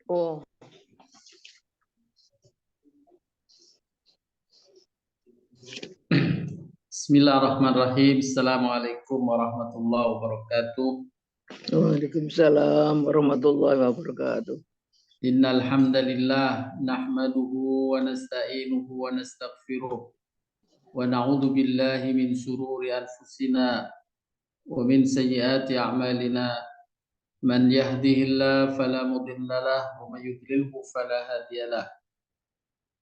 Oh, Bismillahirrahmanirrahim. Assalamualaikum warahmatullahi wabarakatuh. Waalaikumsalam warahmatullahi wabarakatuh. Innal hamdalillah nahmaduhu wa nasta'inuhu wa nastaghfiruh wa na'udzu billahi min shururi anfusina wa min sayyiati a'malina. Man yahdihillahu fala mudilla lahu wa may yudlilhu fala hadiyalah.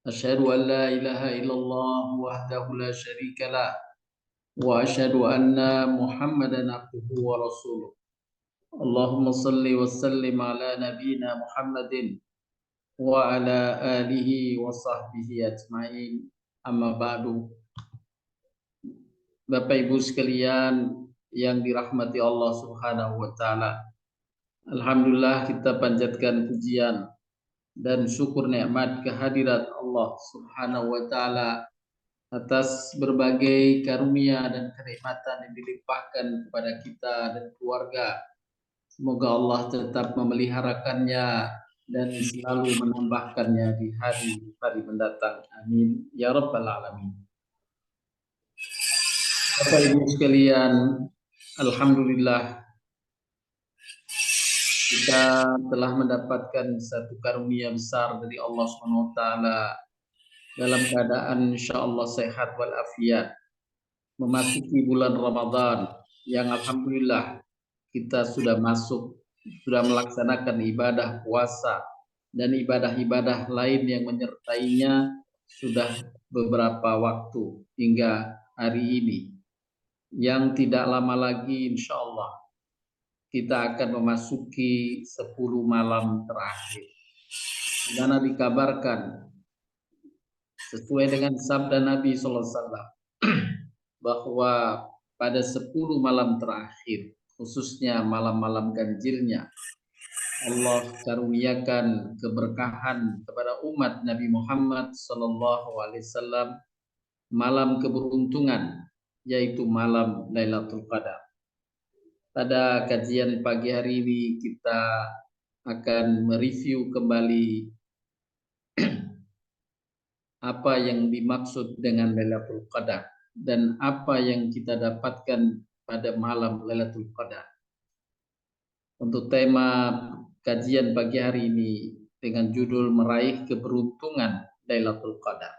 Asyhadu an la ilaha illallah wahdahu la syarika lah wa asyhadu anna Muhammadan abduhu wa rasuluh. Allahumma salli wa sallim ala nabiyyina Muhammadin wa ala alihi wa sahbihi ajma'in. Amma ba'du. Bapak Ibu sekalian yang dirahmati Allah Subhanahu wa taala. Alhamdulillah kita panjatkan pujian dan syukur nikmat kehadirat Allah Subhanahu wa taala atas berbagai karunia dan kenikmatan yang dilimpahkan kepada kita dan keluarga. Semoga Allah tetap memeliharakannya dan selalu menambahkannya di hari-hari mendatang. Amin. Ya Rabbal Alamin. Bapak Ibu sekalian, alhamdulillah kita telah mendapatkan satu karunia besar dari Allah SWT dalam keadaan insyaallah sehat walafiat memasuki bulan Ramadan yang alhamdulillah kita sudah melaksanakan ibadah puasa dan ibadah-ibadah lain yang menyertainya sudah beberapa waktu hingga hari ini. Yang tidak lama lagi insya Allah kita akan memasuki 10 malam terakhir. Karena dikabarkan sesuai dengan sabda Nabi SAW bahwa pada 10 malam terakhir, khususnya malam-malam ganjilnya, Allah karuniakan keberkahan kepada umat Nabi Muhammad SAW, malam keberuntungan, yaitu malam Lailatul Qadar. Pada kajian pagi hari ini kita akan mereview kembali apa yang dimaksud dengan Lailatul Qadar dan apa yang kita dapatkan pada malam Lailatul Qadar. Untuk tema kajian pagi hari ini dengan judul meraih keberuntungan Lailatul Qadar.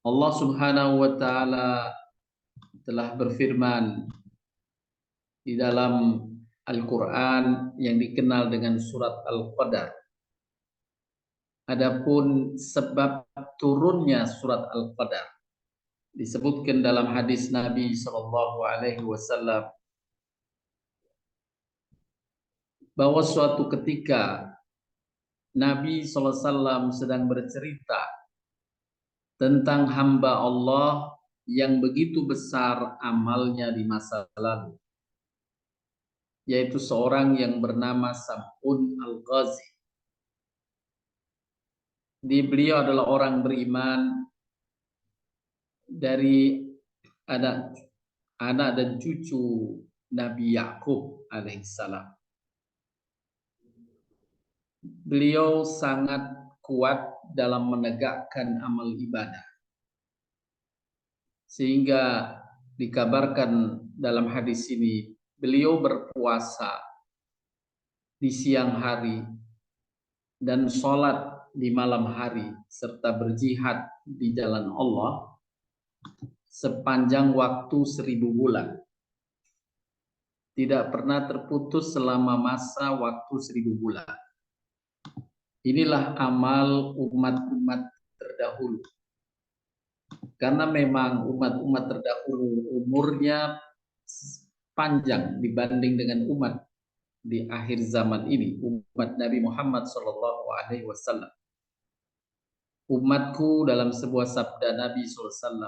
Allah Subhanahu wa taala telah berfirman di dalam Al-Qur'an yang dikenal dengan surat Al-Qadar. Adapun sebab turunnya surat Al-Qadar disebutkan dalam hadis Nabi SAW bahwa suatu ketika Nabi SAW sedang bercerita tentang hamba Allah yang begitu besar amalnya di masa lalu, yaitu seorang yang bernama Sam'un Al-Ghazi. Beliau adalah orang beriman dari anak dan cucu Nabi Yakub alaihissalam. Beliau sangat kuat dalam menegakkan amal ibadah, sehingga dikabarkan dalam hadis ini beliau berpuasa di siang hari dan sholat di malam hari serta berjihad di jalan Allah sepanjang waktu 1000 bulan. Tidak pernah terputus selama masa waktu 1000 bulan. Inilah amal umat-umat terdahulu. Karena memang umat-umat terdahulu umurnya panjang dibanding dengan umat di akhir zaman ini, umat Nabi Muhammad SAW. Umatku dalam sebuah sabda Nabi SAW,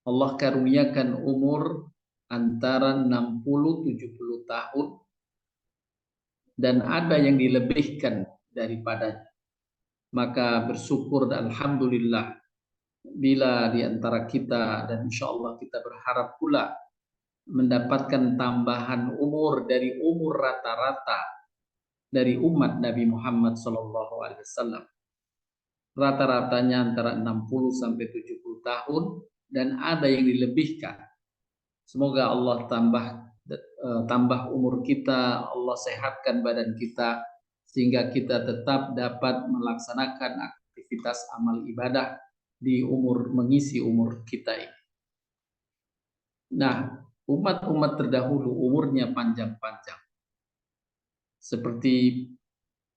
Allah karuniakan umur antara 60-70 tahun dan ada yang dilebihkan daripadanya. Maka bersyukur dan alhamdulillah bila di antara kita, dan insya Allah kita berharap pula mendapatkan tambahan umur dari umur rata-rata dari umat Nabi Muhammad SAW. Rata-ratanya antara 60 sampai 70 tahun dan ada yang dilebihkan. Semoga Allah tambah umur kita, Allah sehatkan badan kita sehingga kita tetap dapat melaksanakan aktivitas amal ibadah di mengisi umur kita ini. Nah, umat-umat terdahulu umurnya panjang-panjang. Seperti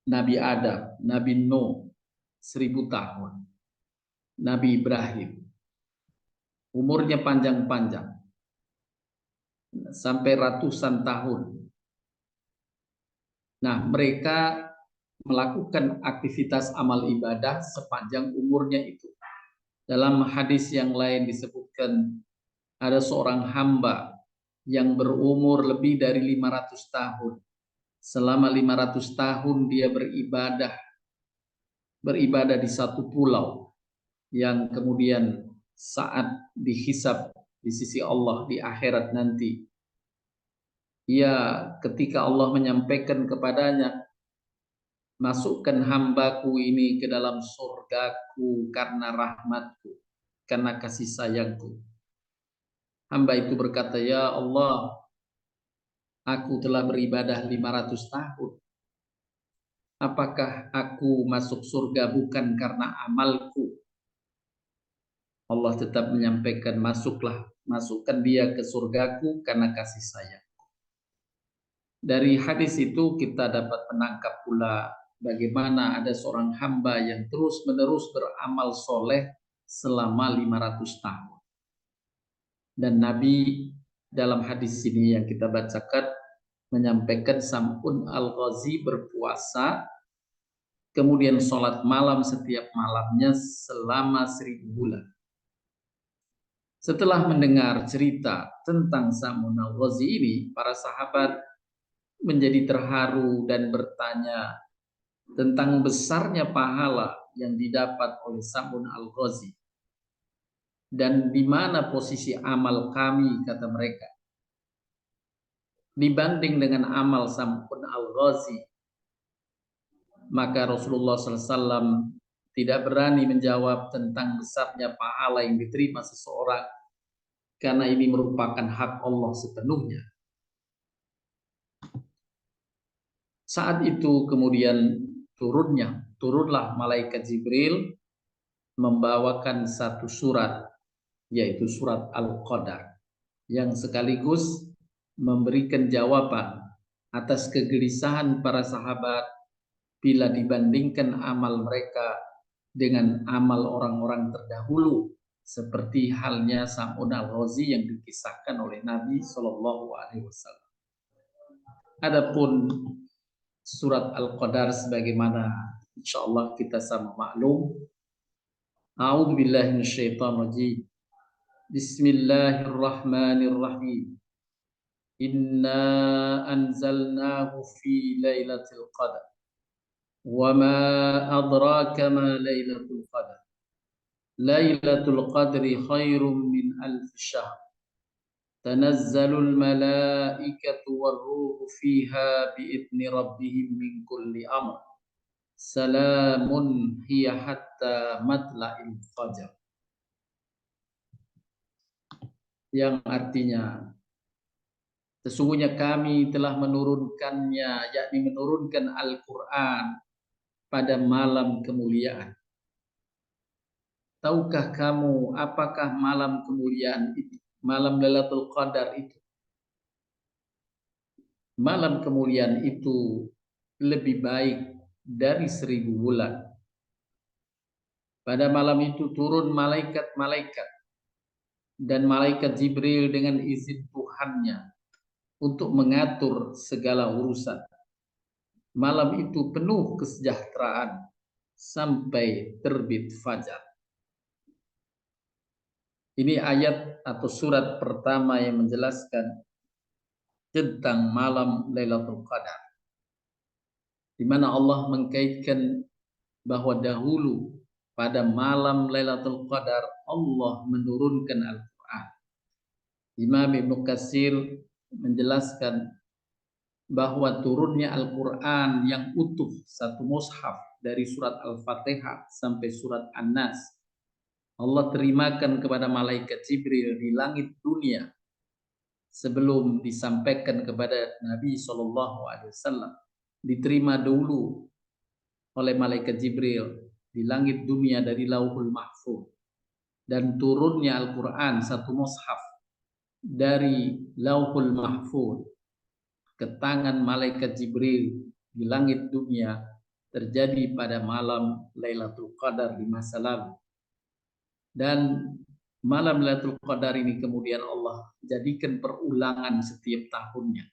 Nabi Adam, Nabi Nuh 1000 tahun. Nabi Ibrahim umurnya panjang-panjang sampai ratusan tahun. Nah, mereka melakukan aktivitas amal ibadah sepanjang umurnya itu. Dalam hadis yang lain disebutkan ada seorang hamba yang berumur lebih dari 500 tahun. Selama 500 tahun dia beribadah di satu pulau yang kemudian saat dihisab di sisi Allah di akhirat nanti, ketika Allah menyampaikan kepadanya, masukkan hambaku ini ke dalam surgaku karena rahmatku, karena kasih sayangku. Hamba itu berkata, ya Allah, aku telah beribadah 500 tahun. Apakah aku masuk surga bukan karena amalku? Allah tetap menyampaikan, masukkan dia ke surgaku karena kasih sayang. Dari hadis itu kita dapat menangkap pula bagaimana ada seorang hamba yang terus-menerus beramal soleh selama 500 tahun. Dan Nabi dalam hadis ini yang kita bacakan menyampaikan Sam'un al-Ghazi berpuasa, kemudian sholat malam setiap malamnya selama 1000 bulan. Setelah mendengar cerita tentang Sam'un al-Ghazi ini, para sahabat menjadi terharu dan bertanya tentang besarnya pahala yang didapat oleh Sam'un al-Ghazi. Dan di mana posisi amal kami, kata mereka, dibanding dengan amal Sam'un al-Ghazi. Maka Rasulullah SAW tidak berani menjawab tentang besarnya pahala yang diterima seseorang, karena ini merupakan hak Allah sepenuhnya. Saat itu kemudian turunlah malaikat Jibril membawakan satu surat, yaitu surat Al-Qadar, yang sekaligus memberikan jawaban atas kegelisahan para sahabat bila dibandingkan amal mereka dengan amal orang-orang terdahulu, seperti halnya Sam'un al-Ghazi yang dikisahkan oleh Nabi SAW. Adapun surat Al-Qadar sebagaimana insyaallah kita sama maklum. A'udzu billahi minasyaitonir rajim. Bismillahirrahmanirrahim. Inna anzalnahu fi lailatul qadar. Wa ma adraka ma lailatul qadar. Lailatul qadri khairum min alf syahr. Tanazzalul malaikatu war-ruhu fiha bi'izni rabbihim min kulli amr. Salamun hiya hatta matla'il fajar. Yang artinya, sesungguhnya kami telah menurunkannya, yakni menurunkan Al-Quran pada malam kemuliaan. Tahukah kamu apakah malam kemuliaan itu? Malam Lailatul Qadar itu. Malam kemuliaan itu lebih baik dari 1000 bulan. Pada malam itu turun malaikat-malaikat dan malaikat Jibril dengan izin Tuhannya untuk mengatur segala urusan. Malam itu penuh kesejahteraan sampai terbit fajar. Ini ayat atau surat pertama yang menjelaskan tentang malam Lailatul Qadar, di mana Allah mengkaitkan bahwa dahulu pada malam Lailatul Qadar Allah menurunkan Al-Quran. Imam Ibnu Katsir menjelaskan bahwa turunnya Al-Quran yang utuh satu mushaf dari surat Al-Fatihah sampai surat An-Nas Allah terimakan kepada malaikat Jibril di langit dunia sebelum disampaikan kepada Nabi SAW. Diterima dulu oleh malaikat Jibril di langit dunia dari Lauhul Mahfuz, dan turunnya Al-Quran satu mushaf dari Lauhul Mahfuz ke tangan malaikat Jibril di langit dunia terjadi pada malam Lailatul Qadar di masa lalu. Dan malam Lailatul Qadar ini kemudian Allah jadikan perulangan setiap tahunnya.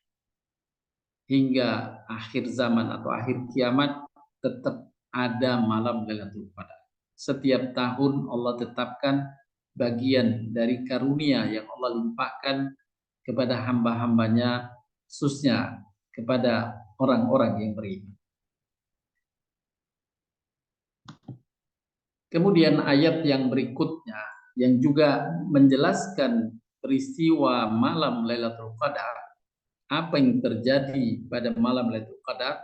Hingga akhir zaman atau akhir kiamat tetap ada malam Lailatul Qadar. Setiap tahun Allah tetapkan bagian dari karunia yang Allah limpahkan kepada hamba-hambanya, khususnya kepada orang-orang yang beriman. Kemudian ayat yang berikutnya yang juga menjelaskan peristiwa malam Lailatul Qadar, apa yang terjadi pada malam Lailatul Qadar,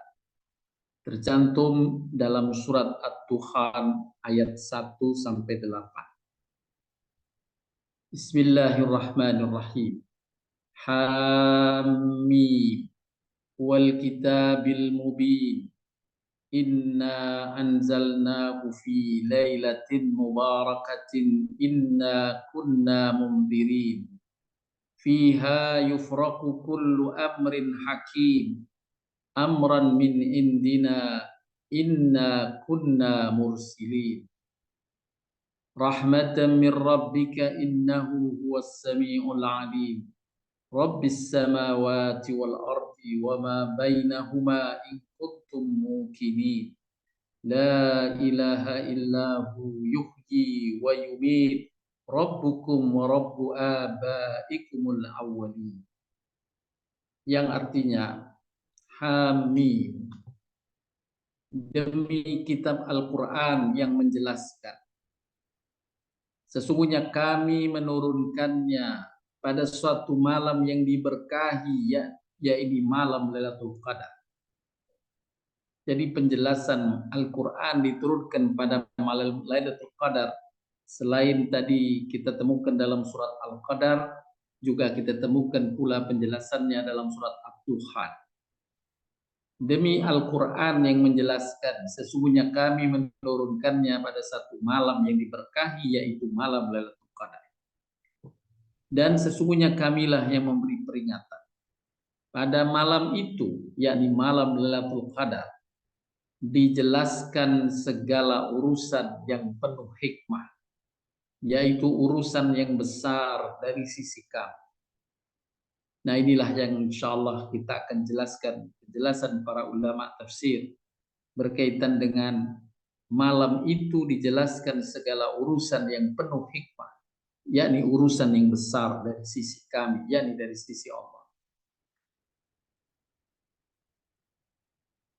tercantum dalam surat At-Dukhan ayat 1 sampai 8. Bismillahirrahmanirrahim. Hamim wal kitabil mubin. Inna anzalnahu fi lailatin mubarakatin inna kunna mundirin fiha yufraqu kullu amrin hakim amran min indina inna kunna mursilin rahmatan min rabbika innahu huwas samiul alim Rabbis samawati wal ardi wa ma bainahuma in kuntum muqinin. La ilaha illahu yuhyi wa yumit. Rabbukum wa rabbu abaikumul awwalin. Yang artinya Hamim, demi kitab Al-Quran yang menjelaskan, sesungguhnya kami menurunkannya pada suatu malam yang diberkahi, yaitu malam Lailatul Qadar. Jadi penjelasan Al-Quran diturunkan pada malam Lailatul Qadar, selain tadi kita temukan dalam surat Al-Qadar, juga kita temukan pula penjelasannya dalam surat Ad-Dukhan. Demi Al-Quran yang menjelaskan, sesungguhnya kami menurunkannya pada satu malam yang diberkahi, yaitu malam Lailatul Qadar. Dan sesungguhnya kamilah yang memberi peringatan. Pada malam itu, yakni malam Lailatul Qadar, dijelaskan segala urusan yang penuh hikmah, yaitu urusan yang besar dari sisi kami. Nah, inilah yang insya Allah kita akan jelaskan penjelasan para ulama tafsir berkaitan dengan malam itu dijelaskan segala urusan yang penuh hikmah, yakni urusan yang besar dari sisi kami, yakni dari sisi Allah.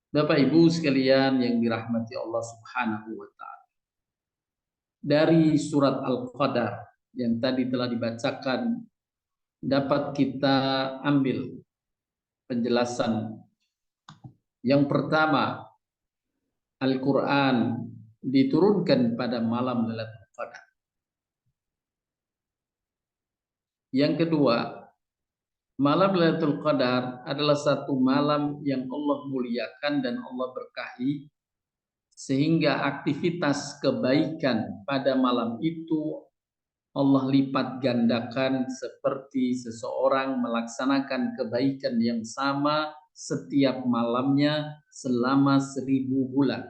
Bapak Ibu sekalian yang dirahmati Allah Subhanahu wa taala. Dari surat Al-Qadar yang tadi telah dibacakan dapat kita ambil penjelasan. Yang pertama, Al-Qur'an diturunkan pada malam Lailatul Qadar. Yang kedua, malam Lailatul Qadar adalah satu malam yang Allah muliakan dan Allah berkahi, sehingga aktivitas kebaikan pada malam itu Allah lipat gandakan seperti seseorang melaksanakan kebaikan yang sama setiap malamnya selama 1000 bulan.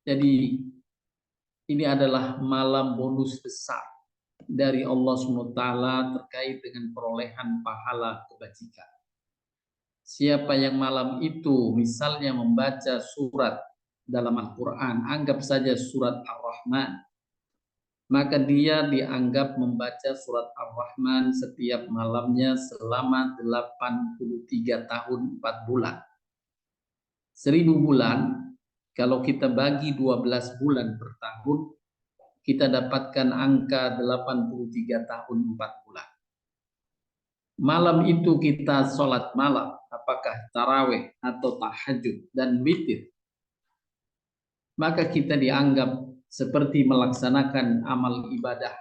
Jadi ini adalah malam bonus besar dari Allah SWT terkait dengan perolehan pahala kebajikan. Siapa yang malam itu misalnya membaca surat dalam Al-Quran, anggap saja surat Ar-Rahman, maka dia dianggap membaca surat Ar-Rahman setiap malamnya selama 83 tahun 4 bulan. 1000 bulan, kalau kita bagi 12 bulan per tahun, kita dapatkan angka 83 tahun 4 bulan. Malam itu kita sholat malam, apakah tarawih atau tahajud dan witir, maka kita dianggap seperti melaksanakan amal ibadah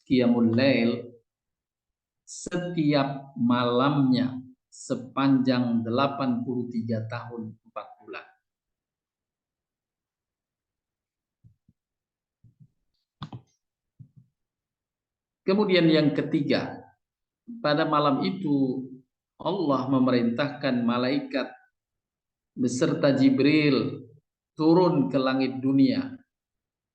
qiyamul lail setiap malamnya sepanjang 83 tahun 4 bulan. Kemudian yang ketiga, pada malam itu Allah memerintahkan malaikat beserta Jibril turun ke langit dunia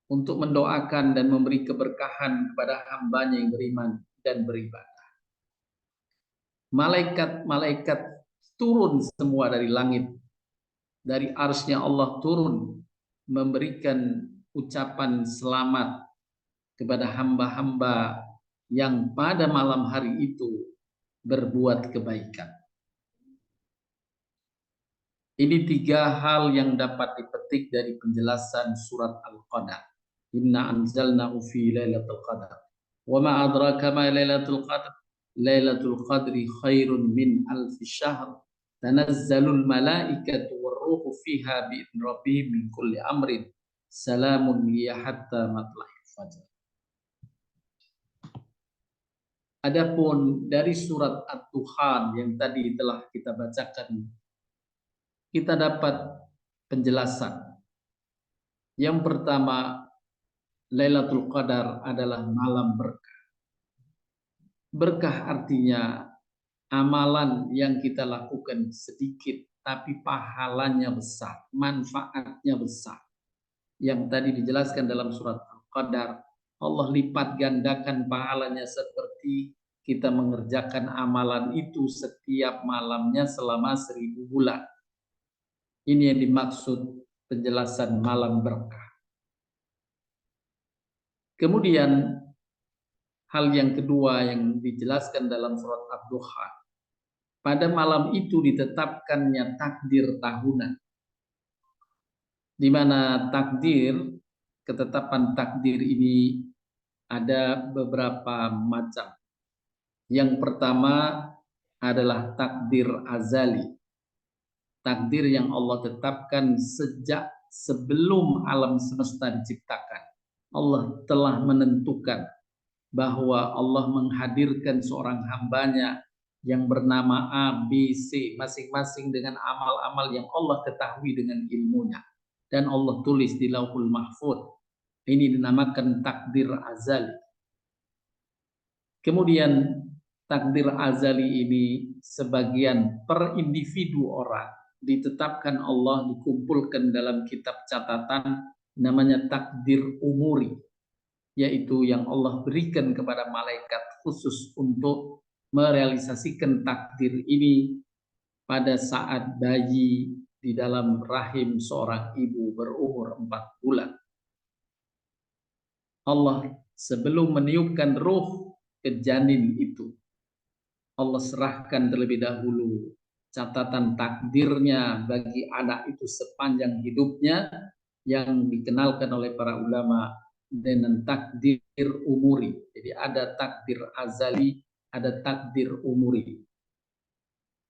untuk mendoakan dan memberi keberkahan kepada hambanya yang beriman dan beribadah. Malaikat-malaikat turun semua dari langit, dari arsy-Nya Allah turun memberikan ucapan selamat kepada hamba-hamba yang pada malam hari itu berbuat kebaikan. Ini 3 hal yang dapat dipetik dari penjelasan surat Al-Qadar. Inna anzalnahu fi lailatul qadar. Wa ma adraka ma lailatul qadar. Lailatul qadri khairun min alfi syahr. Tanazzalul malaikatu warruhu fiha bi'idzni rabbihim min kulli amrin. Salamun hiya hatta matla'il fajr. Adapun dari surat At-Dukhan yang tadi telah kita bacakan, kita dapat penjelasan. Yang pertama, Lailatul Qadar adalah malam berkah. Berkah artinya amalan yang kita lakukan sedikit tapi pahalanya besar, manfaatnya besar. Yang tadi dijelaskan dalam surat Al-Qadar, Allah lipat gandakan pahalanya seperti kita mengerjakan amalan itu setiap malamnya selama 1000 bulan. Ini yang dimaksud penjelasan malam berkah. Kemudian hal yang kedua yang dijelaskan dalam surat Ad-Duha, pada malam itu ditetapkannya takdir tahunan, di mana ketetapan takdir ini ada beberapa macam. Yang pertama adalah takdir azali, takdir yang Allah tetapkan sejak sebelum alam semesta diciptakan. Allah telah menentukan bahwa Allah menghadirkan seorang hambanya yang bernama A, B, C, masing-masing dengan amal-amal yang Allah ketahui dengan ilmunya. Dan Allah tulis di Lauhul Mahfuz. Ini dinamakan takdir azali. Kemudian takdir azali ini sebagian per individu orang ditetapkan Allah, dikumpulkan dalam kitab catatan, namanya takdir umuri, yaitu yang Allah berikan kepada malaikat khusus untuk merealisasikan takdir ini pada saat bayi di dalam rahim seorang ibu berumur 4 bulan. Allah sebelum meniupkan ruh ke janin itu, Allah serahkan terlebih dahulu catatan takdirnya bagi anak itu sepanjang hidupnya, yang dikenalkan oleh para ulama dengan takdir umuri. Jadi ada takdir azali, ada takdir umuri.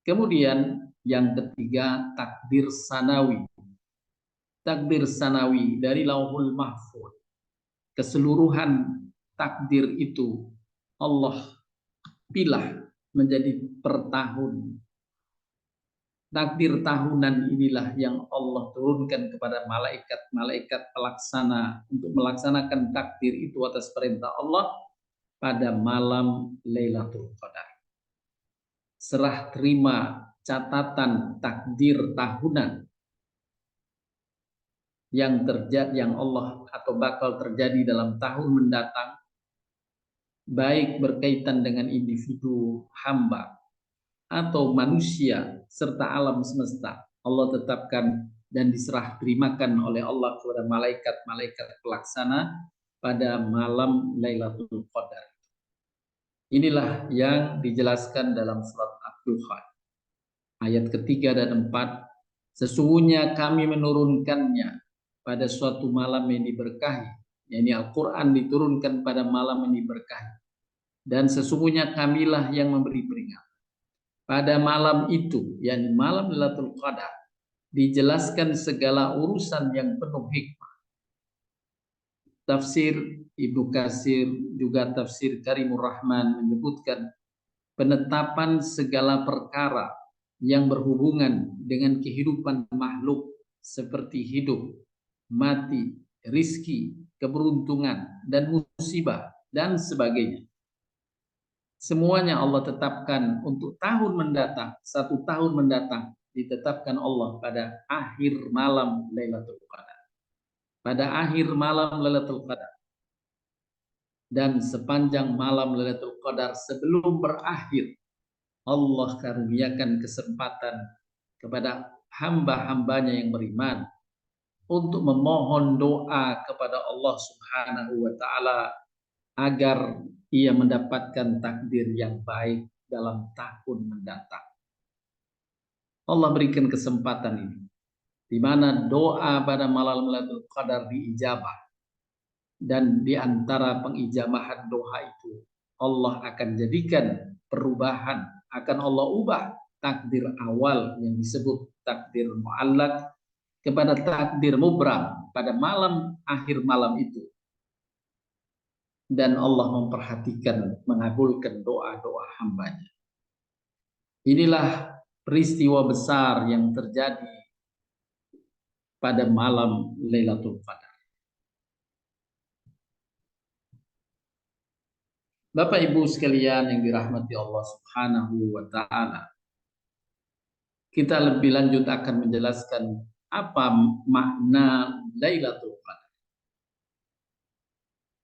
Kemudian yang ketiga, takdir sanawi. Takdir sanawi dari Lauhul Mahfuz. Keseluruhan takdir itu Allah pilah menjadi per tahun. Takdir tahunan inilah yang Allah turunkan kepada malaikat-malaikat pelaksana untuk melaksanakan takdir itu atas perintah Allah pada malam Lailatul Qadar. Serah terima catatan takdir tahunan yang terjadi, yang Allah atau bakal terjadi dalam tahun mendatang, baik berkaitan dengan individu hamba atau manusia serta alam semesta, Allah tetapkan dan diserah terimakan oleh Allah kepada malaikat-malaikat pelaksana pada malam Lailatul Qadar. Inilah yang dijelaskan dalam surat Ad-Duha ayat ketiga dan 4. Sesungguhnya kami menurunkannya pada suatu malam yang diberkahi, yakni Al-Quran diturunkan pada malam ini berkah. Dan sesungguhnya kamilah yang memberi peringatan. Pada malam itu, yakni malam Lailatul Qadar, dijelaskan segala urusan yang penuh hikmah. Tafsir Ibnu Katsir juga tafsir Karimur Rahman menyebutkan penetapan segala perkara yang berhubungan dengan kehidupan makhluk seperti hidup, mati, rizki, keberuntungan, dan musibah, dan sebagainya. Semuanya Allah tetapkan untuk tahun mendatang, 1 tahun mendatang, ditetapkan Allah pada akhir malam Lailatul Qadar. Pada akhir malam Lailatul Qadar. Dan sepanjang malam Lailatul Qadar sebelum berakhir, Allah karuniakan kesempatan kepada hamba-hambanya yang beriman untuk memohon doa kepada Allah Subhanahu wa Ta'ala agar ia mendapatkan takdir yang baik dalam tahun mendatang. Allah berikan kesempatan ini, di mana doa pada malam Lailatul Qadar diijabah, dan di antara pengijabahan doa itu Allah akan jadikan perubahan, akan Allah ubah takdir awal yang disebut takdir mu'allaq kepada takdir mubram pada malam akhir malam itu. Dan Allah memperhatikan, mengabulkan doa-doa hambanya. Inilah peristiwa besar yang terjadi pada malam Lailatul Qadar. Bapak Ibu sekalian yang dirahmati Allah Subhanahu wa Ta'ala, kita lebih lanjut akan menjelaskan apa makna Lailatul Qadar.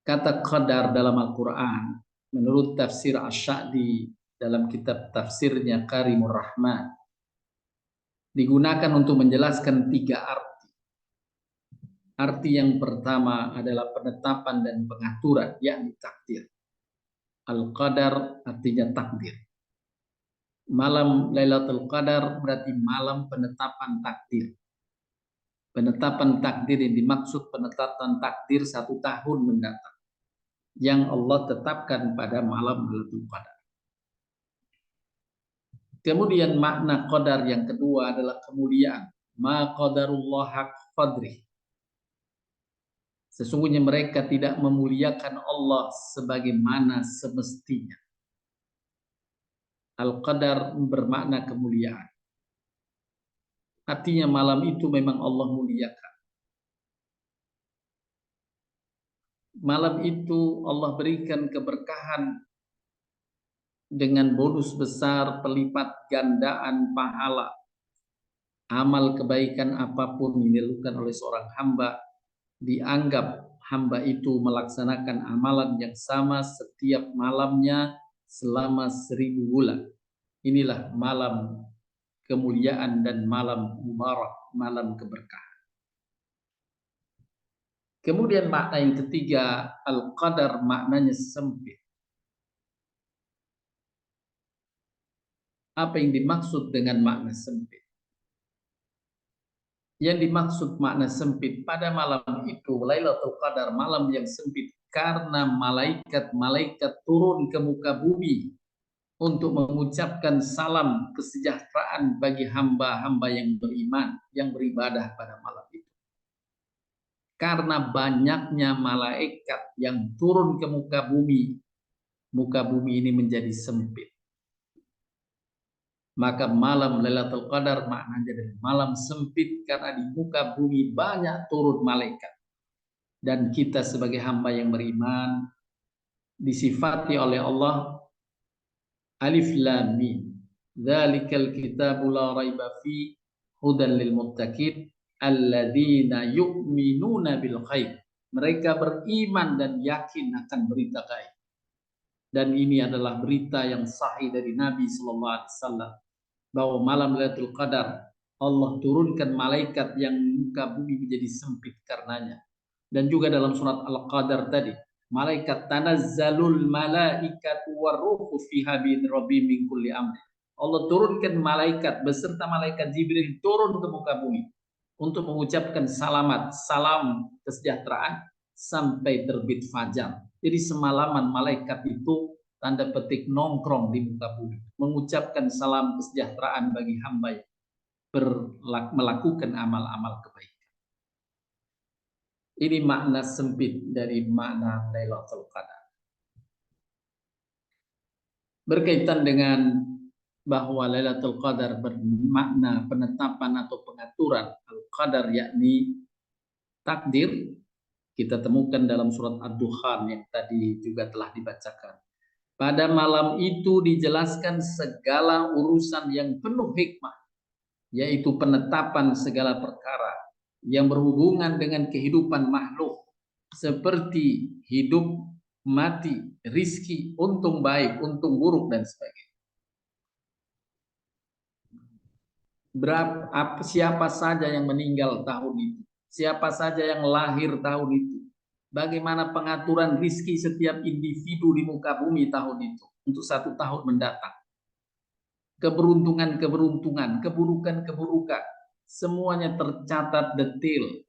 Kata qadar dalam Al-Quran menurut tafsir Asy-Sya'di dalam kitab tafsirnya Karimur Rahman digunakan untuk menjelaskan 3 arti. Arti yang pertama adalah penetapan dan pengaturan, yakni takdir. Al-Qadar artinya takdir. Malam Lailatul Qadar berarti malam penetapan takdir. Penetapan takdir yang dimaksud penetapan takdir 1 tahun mendatang yang Allah tetapkan pada malam Lailatul Qadar. Kemudian makna qadar yang kedua adalah kemuliaan. Ma qadarullah haqq qadrih. Sesungguhnya mereka tidak memuliakan Allah sebagaimana semestinya. Al-Qadar bermakna kemuliaan. Artinya malam itu memang Allah muliakan. Malam itu Allah berikan keberkahan dengan bonus besar, pelipat gandaan pahala. Amal kebaikan apapun yang dilakukan oleh seorang hamba, dianggap hamba itu melaksanakan amalan yang sama setiap malamnya selama 1000 bulan. Inilah malam kemuliaan dan malam mubarak, malam keberkahan. Kemudian makna yang ketiga, al-qadar maknanya sempit. Apa yang dimaksud dengan makna sempit? Yang dimaksud makna sempit pada malam itu, Lailatul Qadar, malam yang sempit karena malaikat-malaikat turun ke muka bumi untuk mengucapkan salam kesejahteraan bagi hamba-hamba yang beriman, yang beribadah pada malam itu. Karena banyaknya malaikat yang turun ke muka bumi ini menjadi sempit. Maka malam Lailatul Qadar maknanya adalah malam sempit karena di muka bumi banyak turun malaikat. Dan kita sebagai hamba yang beriman disifati oleh Allah Alif Lam Mim. Dzalikal kitabu la raiba fi hudan lil muttaqin alladzina yu'minuna bil ghaib. Mereka beriman dan yakin akan berita gaib. Dan ini adalah berita yang sahih dari Nabi sallallahu alaihi wasallam bahwa malam Lailatul Qadar Allah turunkan malaikat yang muka bumi menjadi sempit karenanya. Dan juga dalam surat Al-Qadar tadi, malaikat tanazzalul malaikatu waruhu fiha bi rabbihim min kulli amr. Allah turunkan malaikat beserta malaikat Jibril turun ke muka bumi untuk mengucapkan salam kesejahteraan sampai terbit fajar. Jadi semalaman malaikat itu tanda petik nongkrong di muka bumi, mengucapkan salam kesejahteraan bagi hamba yang melakukan amal-amal kebaikan. Ini makna sempit dari makna Lailatul Qadar. Berkaitan dengan bahwa Lailatul Qadar bermakna penetapan atau pengaturan Al-Qadar, yakni takdir, kita temukan dalam surat Ad-Dukhan yang tadi juga telah dibacakan. Pada malam itu dijelaskan segala urusan yang penuh hikmah, yaitu penetapan segala perkara yang berhubungan dengan kehidupan makhluk, seperti hidup, mati, rizki, untung baik, untung buruk, dan sebagainya. Siapa saja yang meninggal tahun itu, siapa saja yang lahir tahun itu, bagaimana pengaturan rizki setiap individu di muka bumi tahun itu untuk 1 tahun mendatang. Keberuntungan-keberuntungan, keburukan-keburukan, semuanya tercatat detail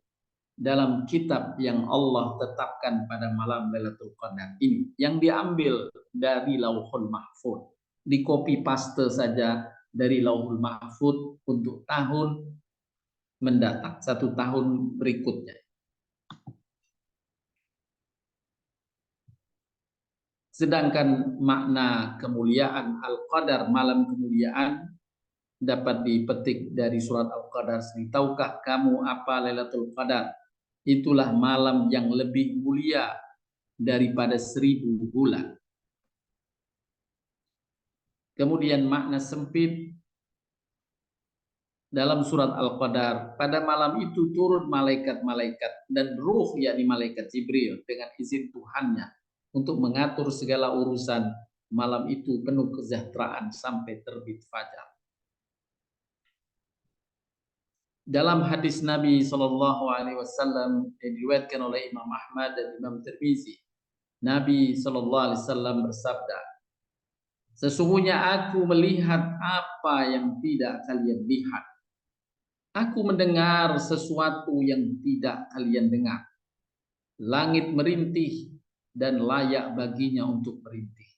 dalam kitab yang Allah tetapkan pada malam Lailatul Qadar ini, yang diambil dari Lauhul Mahfuz, di copy paste saja dari Lauhul Mahfuz untuk tahun mendatang, 1 tahun berikutnya. Sedangkan makna kemuliaan Al-Qadar, malam kemuliaan, dapat dipetik dari surat Al-Qadar sendiri. Tahukah kamu apa Lailatul Qadar? Itulah malam yang lebih mulia daripada 1000 bulan. Kemudian makna sempit dalam surat Al-Qadar, pada malam itu turun malaikat-malaikat dan ruh, yakni malaikat Jibril, dengan izin Tuhannya untuk mengatur segala urusan. Malam itu penuh kesejahteraan sampai terbit fajar. Dalam hadis Nabi Shallallahu Alaihi Wasallam yang diriwayatkan oleh Imam Ahmad dan Imam Tirmizi, Nabi Shallallahu Alaihi Wasallam bersabda, sesungguhnya aku melihat apa yang tidak kalian lihat. Aku mendengar sesuatu yang tidak kalian dengar. Langit merintih dan layak baginya untuk merintih.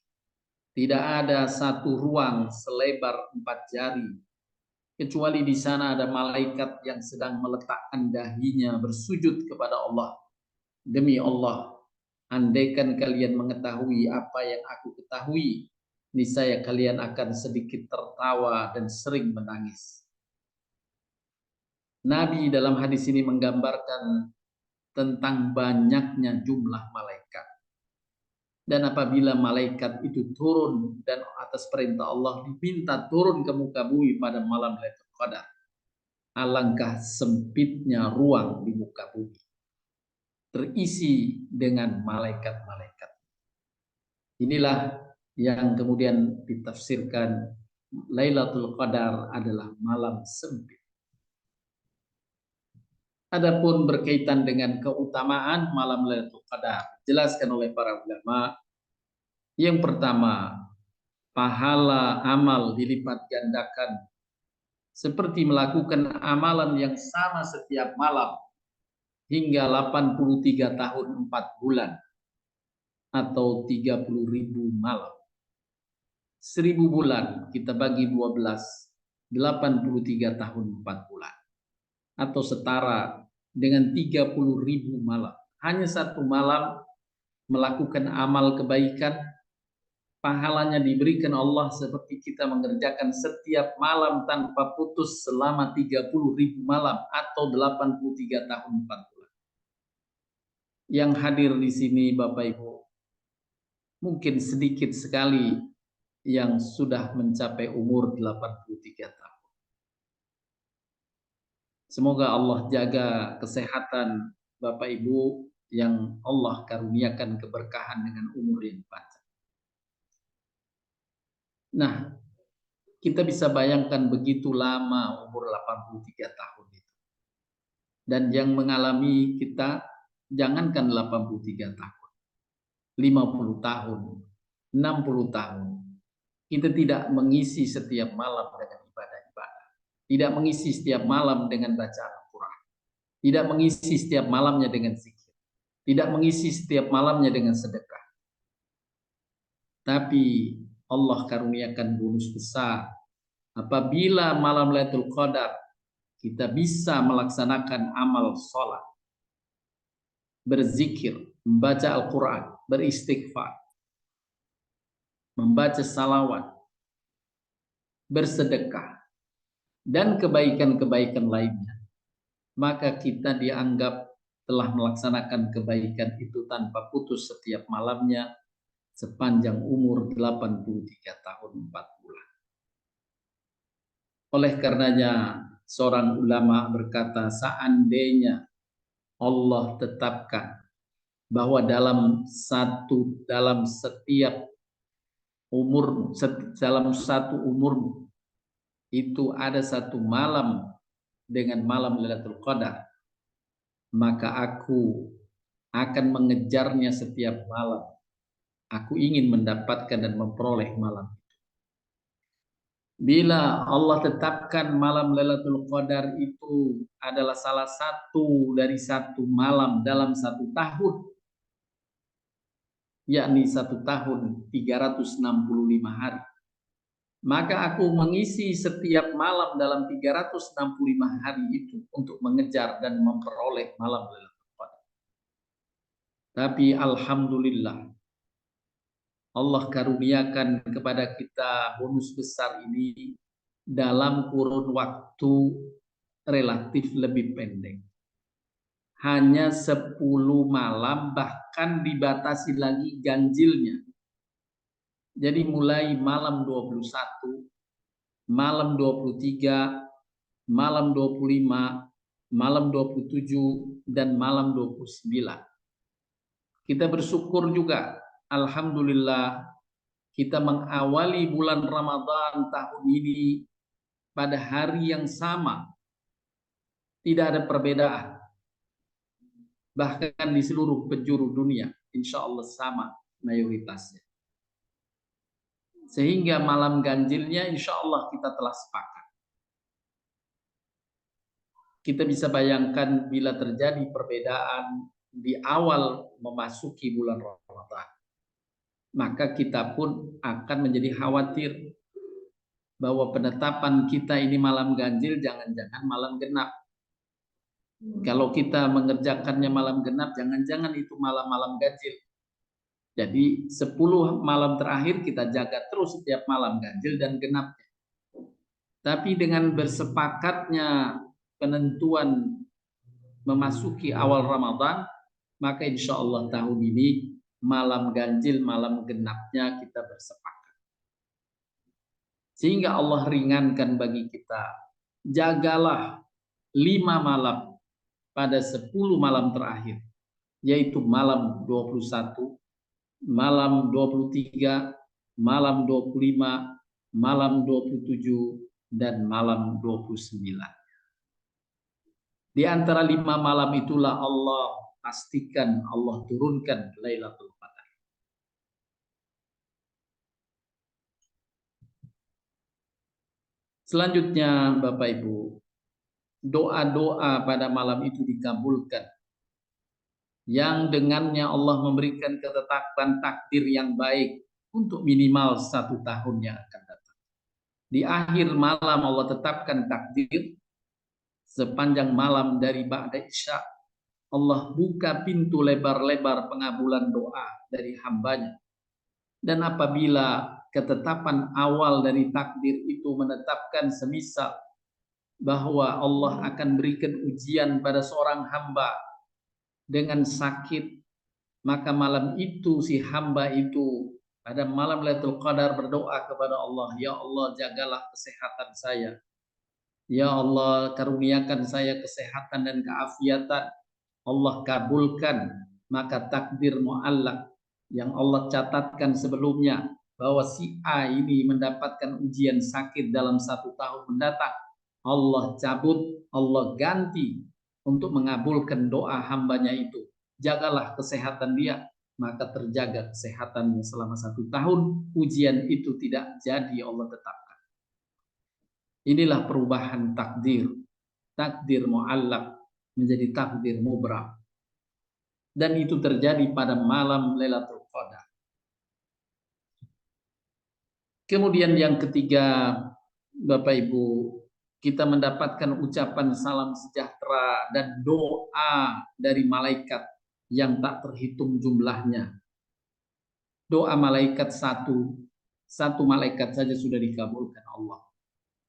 Tidak ada satu ruang selebar 4 jari, kecuali di sana ada malaikat yang sedang meletakkan dahinya bersujud kepada Allah. Demi Allah, andaikan kalian mengetahui apa yang aku ketahui, niscaya kalian akan sedikit tertawa dan sering menangis. Nabi dalam hadis ini menggambarkan tentang banyaknya jumlah malaikat. Dan apabila malaikat itu turun dan atas perintah Allah diminta turun ke muka bumi pada malam Lailatul Qadar, alangkah sempitnya ruang di muka bumi terisi dengan malaikat-malaikat. Inilah yang kemudian ditafsirkan Lailatul Qadar adalah malam sempit. Adapun berkaitan dengan keutamaan malam Lailatul Qadar, dijelaskan oleh para ulama. Yang pertama, pahala amal dilipat gandakan seperti melakukan amalan yang sama setiap malam hingga 83 tahun 4 bulan atau 30.000 malam. 1000 bulan kita bagi 12, 83 tahun 4 bulan atau setara dengan 30.000 malam. Hanya 1 malam melakukan amal kebaikan, pahalanya diberikan Allah seperti kita mengerjakan setiap malam tanpa putus selama 30.000 malam atau 83 tahun 4 bulan. Yang hadir di sini Bapak Ibu, mungkin sedikit sekali yang sudah mencapai umur 83 tahun. Semoga Allah jaga kesehatan Bapak Ibu yang Allah karuniakan keberkahan dengan umur yang panjang. Nah, kita bisa bayangkan begitu lama umur 83 tahun itu. Dan yang mengalami kita, jangankan 83 tahun, 50 tahun, 60 tahun. Kita tidak mengisi setiap malam dengan ibadah-ibadah. Tidak mengisi setiap malam dengan baca Al-Quran. Tidak mengisi setiap malamnya dengan zikir. tidak mengisi setiap malamnya dengan sedekah. Tapi Allah karuniakan bonus besar. Apabila malam Lailatul Qadar kita bisa melaksanakan amal sholat, berzikir, membaca Al-Quran, beristighfar, membaca salawat, bersedekah, dan kebaikan-kebaikan lainnya, maka kita dianggap telah melaksanakan kebaikan itu tanpa putus setiap malamnya sepanjang umur 83 tahun 4 bulan. Oleh karenanya seorang ulama berkata, seandainya Allah tetapkan bahwa dalam setiap umur, dalam satu umur itu ada satu malam dengan malam Lailatul Qadar, maka aku akan mengejarnya setiap malam. Aku ingin mendapatkan dan memperoleh malam. Bila Allah tetapkan malam Lailatul Qadar itu adalah salah satu dari satu malam dalam satu tahun, yakni satu tahun 365 hari, maka aku mengisi setiap malam dalam 365 hari itu untuk mengejar dan memperoleh malam Lailatul Qadar. Tapi alhamdulillah Allah karuniakan kepada kita bonus besar ini dalam kurun waktu relatif lebih pendek. Hanya 10 malam, bahkan dibatasi lagi ganjilnya. Jadi mulai malam 21, malam 23, malam 25, malam 27, dan malam 29. Kita bersyukur juga, alhamdulillah, kita mengawali bulan Ramadan tahun ini pada hari yang sama. Tidak ada perbedaan. Bahkan di seluruh penjuru dunia, insya Allah sama mayoritasnya. Sehingga malam ganjilnya insya Allah kita telah sepakat. Kita bisa bayangkan bila terjadi perbedaan di awal memasuki bulan Ramadan, maka kita pun akan menjadi khawatir bahwa penetapan kita ini malam ganjil, jangan-jangan malam genap. Kalau kita mengerjakannya malam genap, jangan-jangan itu malam-malam ganjil. Jadi 10 malam terakhir kita jaga terus setiap malam ganjil dan genapnya. Tapi dengan bersepakatnya penentuan memasuki awal Ramadan, maka insya Allah tahun ini malam ganjil, malam genapnya kita bersepakat. Sehingga Allah ringankan bagi kita. Jagalah 5 malam pada 10 malam terakhir, yaitu malam 21, malam 23, malam 25, malam 27, dan malam 29. Di antara 5 malam itulah Allah pastikan Allah turunkan Lailatul Qadar. Selanjutnya Bapak Ibu, doa-doa pada malam itu dikabulkan, yang dengannya Allah memberikan ketetapan takdir yang baik untuk minimal 1 tahun yang akan datang. Di akhir malam Allah tetapkan takdir. Sepanjang malam dari ba'da isya, Allah buka pintu lebar-lebar pengabulan doa dari hambanya. Dan apabila ketetapan awal dari takdir itu menetapkan semisal bahwa Allah akan berikan ujian pada seorang hamba dengan sakit, maka malam itu si hamba itu pada malam Lailatul Qadar berdoa kepada Allah, ya Allah jagalah kesehatan saya, ya Allah karuniakan saya kesehatan dan keafiatan. Allah kabulkan, maka takdir mu'allaq yang Allah catatkan sebelumnya bahwa si A ini mendapatkan ujian sakit dalam 1 tahun mendatang, Allah cabut, Allah ganti untuk mengabulkan doa hambanya itu. Jagalah kesehatan dia, maka terjaga kesehatannya selama 1 tahun. Ujian itu tidak jadi Allah tetapkan. Inilah perubahan takdir. Takdir mu'allaq menjadi takdir mubram. dan itu terjadi pada malam Lailatul Qadar. Kemudian yang ketiga, Bapak Ibu, kita mendapatkan ucapan salam sejahtera dan doa dari malaikat yang tak terhitung jumlahnya. Doa malaikat satu malaikat saja sudah dikabulkan Allah.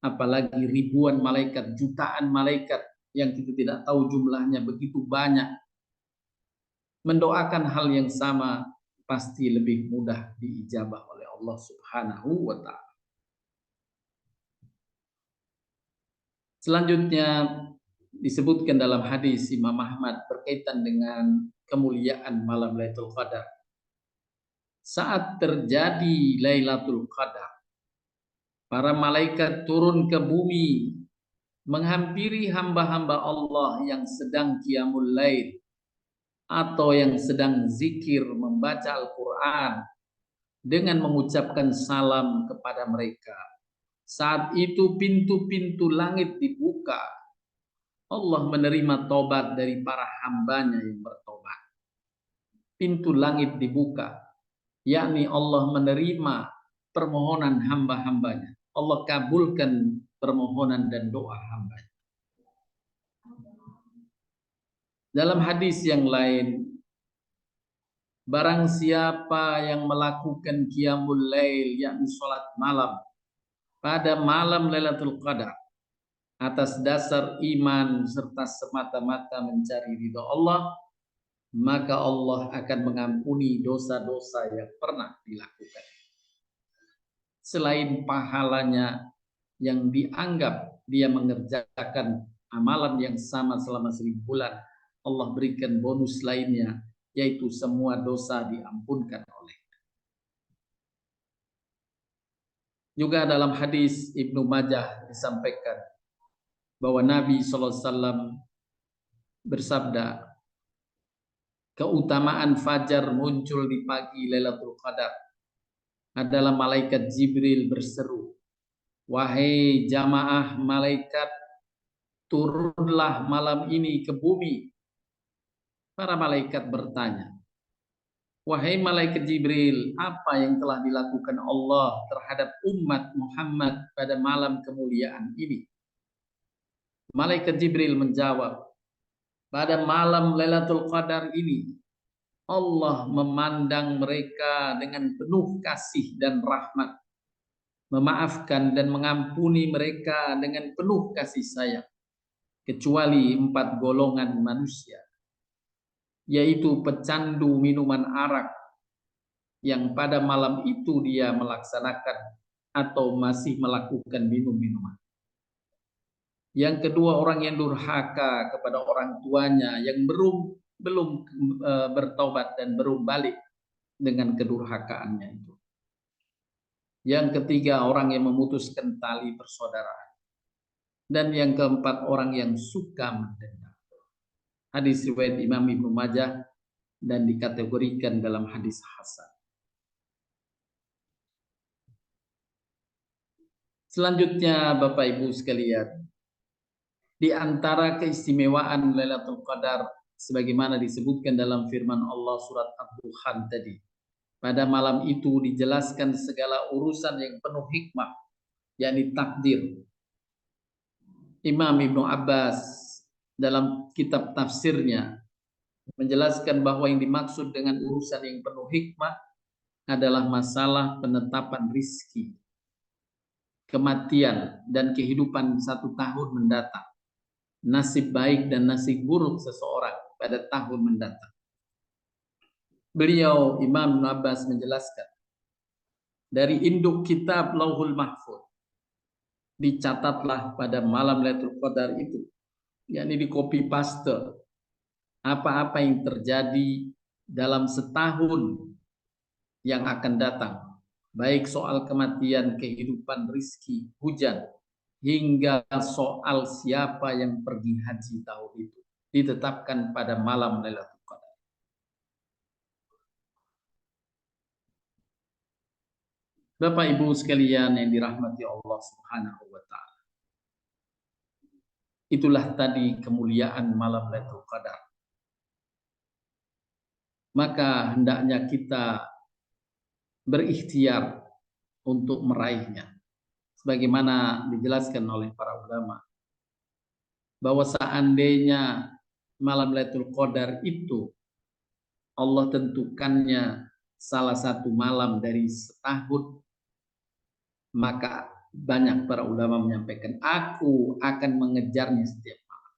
Apalagi ribuan malaikat, jutaan malaikat yang kita tidak tahu jumlahnya begitu banyak. Mendoakan hal yang sama pasti lebih mudah diijabah oleh Allah Subhanahu wa Ta'ala. Selanjutnya disebutkan dalam hadis Imam Ahmad berkaitan dengan kemuliaan malam Lailatul Qadar. Saat terjadi Lailatul Qadar, para malaikat turun ke bumi menghampiri hamba-hamba Allah yang sedang qiyamul lail atau yang sedang zikir membaca Al-Quran dengan mengucapkan salam kepada mereka. Saat itu pintu-pintu langit dibuka. Allah menerima tobat dari para hambanya yang bertobat. Pintu langit dibuka, yakni Allah menerima permohonan hamba-hambanya. Allah kabulkan permohonan dan doa hambanya. Dalam hadis yang lain, barang siapa yang melakukan qiyamul lail, yakni sholat malam, pada malam Lailatul Qadar atas dasar iman serta semata-mata mencari ridha Allah, maka Allah akan mengampuni dosa-dosa yang pernah dilakukan. Selain pahalanya yang dianggap dia mengerjakan amalan yang sama selama 1000 bulan, Allah berikan bonus lainnya, yaitu semua dosa diampunkan oleh. Juga dalam hadis Ibnu Majah disampaikan bahwa Nabi SAW bersabda, keutamaan fajar muncul di pagi Lailatul Qadar adalah malaikat Jibril berseru, wahai jamaah malaikat, turunlah malam ini ke bumi. Para malaikat bertanya, wahai malaikat Jibril, apa yang telah dilakukan Allah terhadap umat Muhammad pada malam kemuliaan ini? Malaikat Jibril menjawab, pada malam Lailatul Qadar ini Allah memandang mereka dengan penuh kasih dan rahmat, memaafkan dan mengampuni mereka dengan penuh kasih sayang, kecuali 4 golongan manusia, yaitu pecandu minuman arak yang pada malam itu dia melaksanakan atau masih melakukan minum-minuman. Yang kedua, orang yang durhaka kepada orang tuanya yang belum bertobat dan belum balik dengan kedurhakaannya itu. Yang ketiga, orang yang memutuskan tali persaudaraan. Dan yang keempat, orang yang suka mendendam. Hadis riwayat Imam Ibnu Majah dan dikategorikan dalam hadis hasan. Selanjutnya, Bapak Ibu sekalian, di antara keistimewaan Lailatul Qadar sebagaimana disebutkan dalam firman Allah surat Ad-Dukhan tadi, pada malam itu dijelaskan segala urusan yang penuh hikmah, yakni takdir. Imam Ibnu Abbas dalam kitab tafsirnya menjelaskan bahwa yang dimaksud dengan urusan yang penuh hikmah adalah masalah penetapan rizki, kematian, dan kehidupan 1 tahun mendatang, nasib baik dan nasib buruk seseorang pada tahun mendatang. Beliau Imam Ibnu Abbas menjelaskan, dari induk kitab Lauhul Mahfuz dicatatlah pada malam Lailatul Qadar itu, yakni di copy paste apa-apa yang terjadi dalam setahun yang akan datang, baik soal kematian, kehidupan, rizki, hujan, hingga soal siapa yang pergi haji tahun itu, ditetapkan pada malam Lailatul Qadar. Bapak Ibu sekalian yang dirahmati Allah Subhanahu wa Ta'ala, itulah tadi kemuliaan malam Lailatul Qadar. maka hendaknya kita berikhtiar untuk meraihnya. Sebagaimana dijelaskan oleh para ulama, bahwa seandainya malam Lailatul Qadar itu Allah tentukannya salah satu malam dari setahun, maka banyak para ulama menyampaikan, aku akan mengejarnya setiap malam.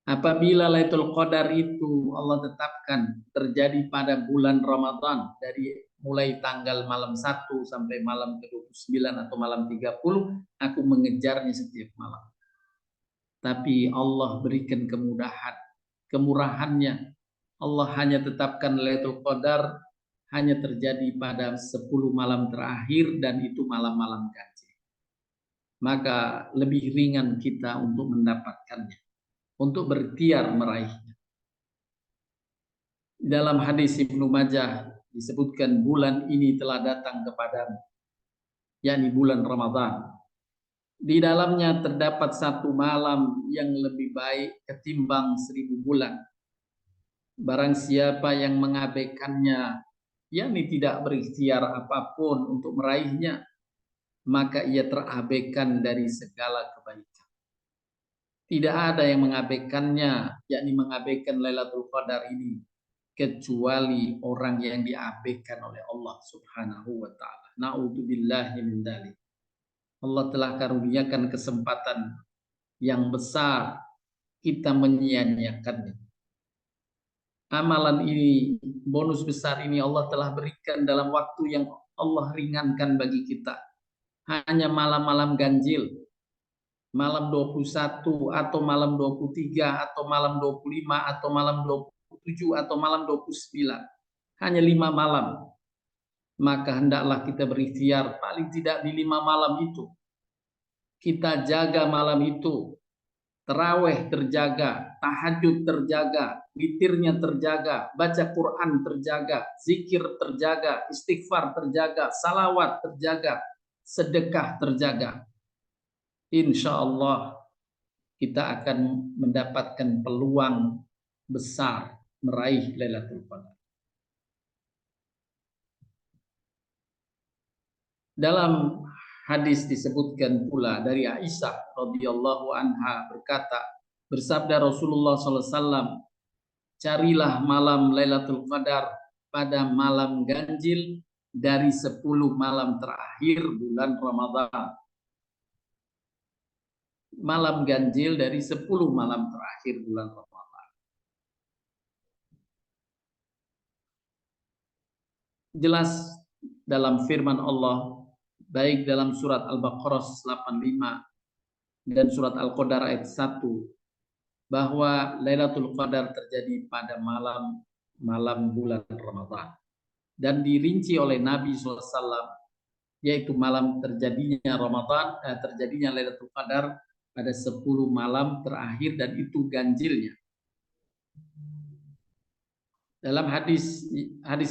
Apabila Lailatul Qadar itu Allah tetapkan terjadi pada bulan Ramadan, dari mulai tanggal malam 1 sampai malam ke-29 atau malam 30, aku mengejarnya setiap malam. Tapi Allah berikan kemudahan, kemurahannya. Allah hanya tetapkan Lailatul Qadar hanya terjadi pada 10 malam terakhir, dan itu malam-malam ganjil. Maka lebih ringan kita untuk mendapatkannya, untuk berikhtiar meraihnya. Dalam hadis Ibnu Majah disebutkan, bulan ini telah datang kepadamu, yakni bulan Ramadan. Di dalamnya terdapat satu malam yang lebih baik ketimbang 1000 bulan. Barang siapa yang mengabaikannya, yakni tidak berikhtiar apapun untuk meraihnya, maka ia terabaikan dari segala kebaikan. Tidak ada yang mengabaikannya, yakni mengabaikan Lailatul Qadar ini, kecuali orang yang diabaikan oleh Allah Subhanahu wa taala. Na'udzubillahi min dzalik. Allah telah karuniakan kesempatan yang besar, kita menyia-nyiakannya. Amalan ini, bonus besar ini Allah telah berikan dalam waktu yang Allah ringankan bagi kita. Hanya malam-malam ganjil, malam 21 atau malam 23 atau malam 25 atau malam 27 atau malam 29. Hanya 5 malam. Maka hendaklah kita berikhtiar paling tidak di 5 malam itu. Kita jaga malam itu. Terawih terjaga, tahajud terjaga, witirnya terjaga, baca Quran terjaga, zikir terjaga, istighfar terjaga, salawat terjaga, sedekah terjaga. Insya Allah kita akan mendapatkan peluang besar meraih Lailatul Qadar. Dalam hadis disebutkan pula dari Aisyah radhiyallahu anha berkata, bersabda Rasulullah SAW, carilah malam Lailatul Qadar pada malam ganjil dari 10 malam terakhir bulan Ramadan. Malam ganjil dari 10 malam terakhir bulan Ramadan. Jelas dalam firman Allah, baik dalam surat Al-Baqarah 85 dan surat Al-Qadar ayat 1, bahwa Lailatul Qadar terjadi pada malam bulan Ramadan. Dan dirinci oleh Nabi SAW, yaitu malam terjadinya Ramadan, terjadinya Lailatul Qadar pada 10 malam terakhir, dan itu ganjilnya. Dalam hadis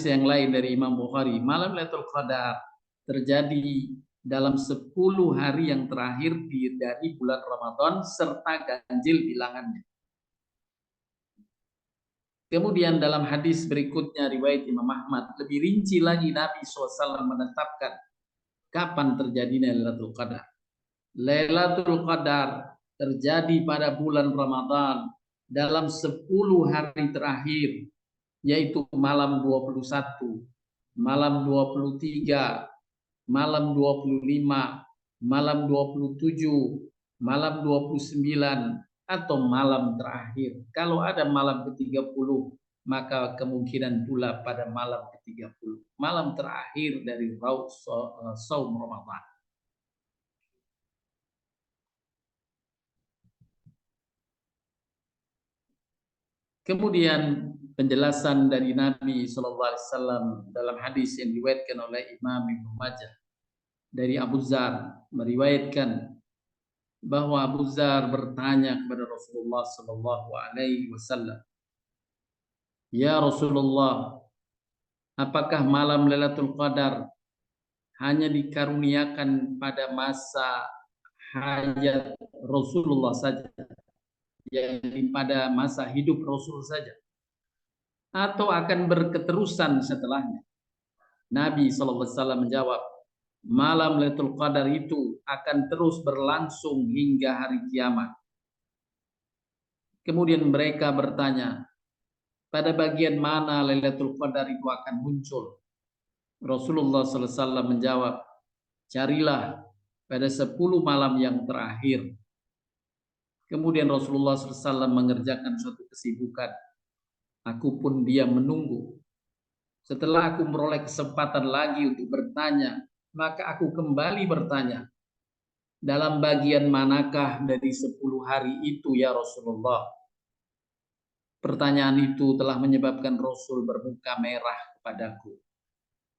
yang lain dari Imam Bukhari, malam Lailatul Qadar terjadi dalam 10 hari yang terakhir dari bulan Ramadan serta ganjil bilangannya. Kemudian dalam hadis berikutnya riwayat Imam Ahmad, lebih rinci lagi Nabi SAW menetapkan kapan terjadinya Lailatul Qadar. Lailatul Qadar terjadi pada bulan Ramadan dalam 10 hari terakhir, yaitu malam 21, malam 23, malam 25, malam 27, malam 29, atau malam terakhir. Kalau ada malam ke-30, maka kemungkinan pula pada malam ke-30, malam terakhir dari saum Ramadan. Kemudian penjelasan dari Nabi SAW dalam hadis yang diriwayatkan oleh Imam Ibnu Majah dari Abu Dzar, meriwayatkan bahwa Abu Dzar bertanya kepada Rasulullah SAW, ya Rasulullah, apakah malam Lailatul Qadar hanya dikaruniakan pada masa hayat Rasulullah saja, yakni pada masa hidup Rasul saja? atau akan berketerusan setelahnya? Nabi SAW menjawab, malam Lailatul Qadar itu akan terus berlangsung hingga hari kiamat. Kemudian mereka bertanya, pada bagian mana Lailatul Qadar itu akan muncul? Rasulullah SAW menjawab, carilah pada 10 malam yang terakhir. Kemudian Rasulullah SAW mengerjakan suatu kesibukan. Aku pun diam menunggu. Setelah aku meroleh kesempatan lagi untuk bertanya, maka aku kembali bertanya, dalam bagian manakah dari 10 hari itu ya Rasulullah? Pertanyaan itu telah menyebabkan Rasul bermuka merah kepadaku.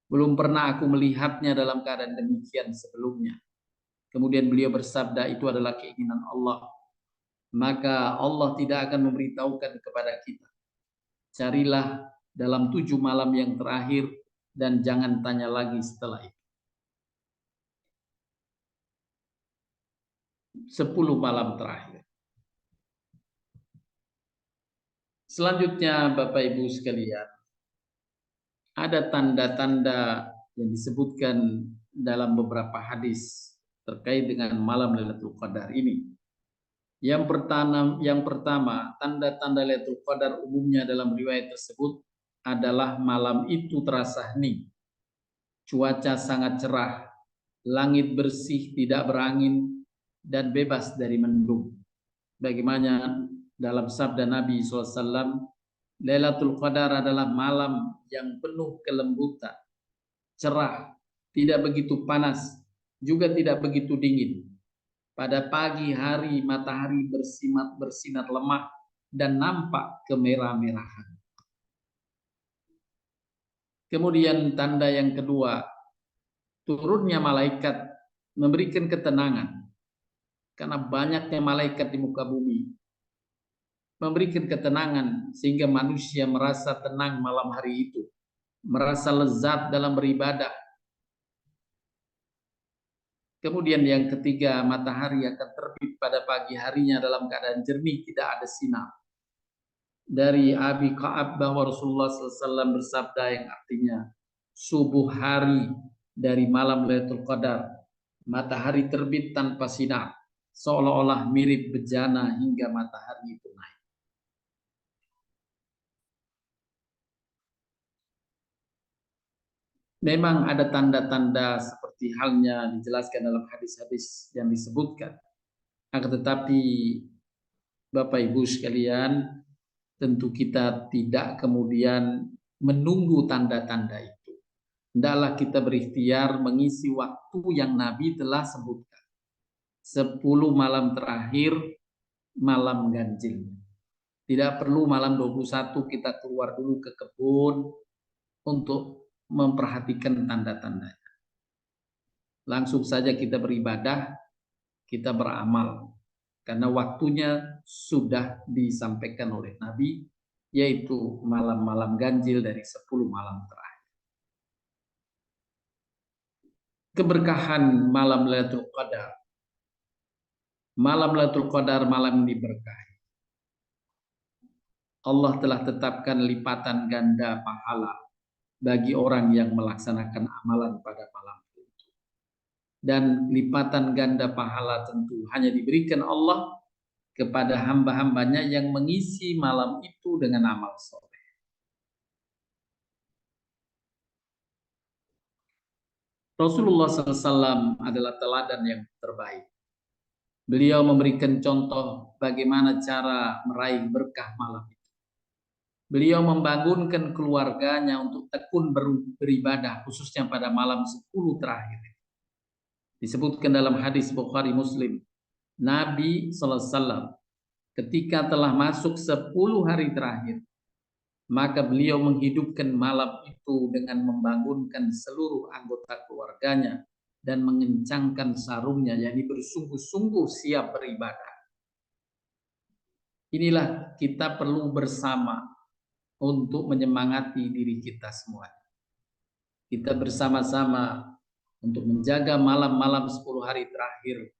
Belum pernah aku melihatnya dalam keadaan demikian sebelumnya. Kemudian beliau bersabda, itu adalah keinginan Allah. Maka Allah tidak akan memberitahukan kepada kita. Carilah dalam 7 malam yang terakhir dan jangan tanya lagi setelah itu. 10 malam terakhir. Selanjutnya Bapak Ibu sekalian, ada tanda-tanda yang disebutkan dalam beberapa hadis terkait dengan malam Lailatul Qadar ini. Yang pertama, tanda-tanda Lailatul Qadar umumnya dalam riwayat tersebut adalah malam itu terasa hening. Cuaca sangat cerah, langit bersih, tidak berangin, dan bebas dari mendung. Bagaimana dalam sabda Nabi SAW, Lailatul Qadar adalah malam yang penuh kelembutan, cerah, tidak begitu panas, juga tidak begitu dingin. Pada pagi hari matahari bersinar lemah dan nampak kemerah-merahan. Kemudian tanda yang kedua, turunnya malaikat memberikan ketenangan. Karena banyaknya malaikat di muka bumi, memberikan ketenangan sehingga manusia merasa tenang malam hari itu, merasa lezat dalam beribadah. Kemudian yang ketiga, matahari akan terbit pada pagi harinya dalam keadaan jernih, tidak ada sinar. Dari Abi Ka'ab bahwa Rasulullah SAW bersabda yang artinya, subuh hari dari malam Lailatul Qadar, matahari terbit tanpa sinar, seolah-olah mirip bejana hingga matahari itu naik. Memang ada tanda-tanda seperti halnya dijelaskan dalam hadis-hadis yang disebutkan. Akan tetapi Bapak Ibu sekalian, tentu kita tidak kemudian menunggu tanda-tanda itu. Hendaklah kita berikhtiar mengisi waktu yang Nabi telah sebutkan. 10 malam terakhir, malam ganjil. Tidak perlu malam 21 kita keluar dulu ke kebun untuk memperhatikan tanda-tandanya. Langsung saja kita beribadah, kita beramal. Karena waktunya sudah disampaikan oleh Nabi, yaitu malam-malam ganjil dari 10 malam terakhir. Keberkahan malam Lailatul Qadar. Malam Lailatul Qadar malam diberkahi. Allah telah tetapkan lipatan ganda pahala bagi orang yang melaksanakan amalan pada malam itu. Dan lipatan ganda pahala tentu hanya diberikan Allah kepada hamba-hambanya yang mengisi malam itu dengan amal soleh. Rasulullah SAW adalah teladan yang terbaik. Beliau memberikan contoh bagaimana cara meraih berkah malam itu. Beliau membangunkan keluarganya untuk tekun beribadah, khususnya pada malam 10 terakhir. Disebutkan dalam hadis Bukhari Muslim, Nabi SAW ketika telah masuk 10 hari terakhir, maka beliau menghidupkan malam itu dengan membangunkan seluruh anggota keluarganya dan mengencangkan sarungnya, yakni bersungguh-sungguh siap beribadah. Inilah kita perlu bersama untuk menyemangati diri kita semua. Kita bersama-sama untuk menjaga malam-malam 10 hari terakhir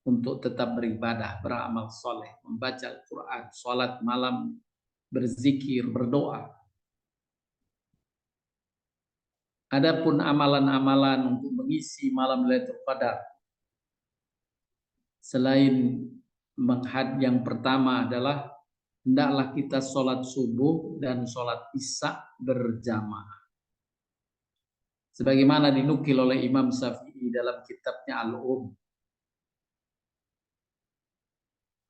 untuk tetap beribadah, beramal soleh, membaca Al-Quran, sholat malam, berzikir, berdoa. Adapun amalan-amalan untuk mengisi malam Lailatul Qadar, selain yang pertama adalah hendaklah kita sholat subuh dan sholat isya berjamaah. Sebagaimana dinukil oleh Imam Syafi'i dalam kitabnya Al-Um,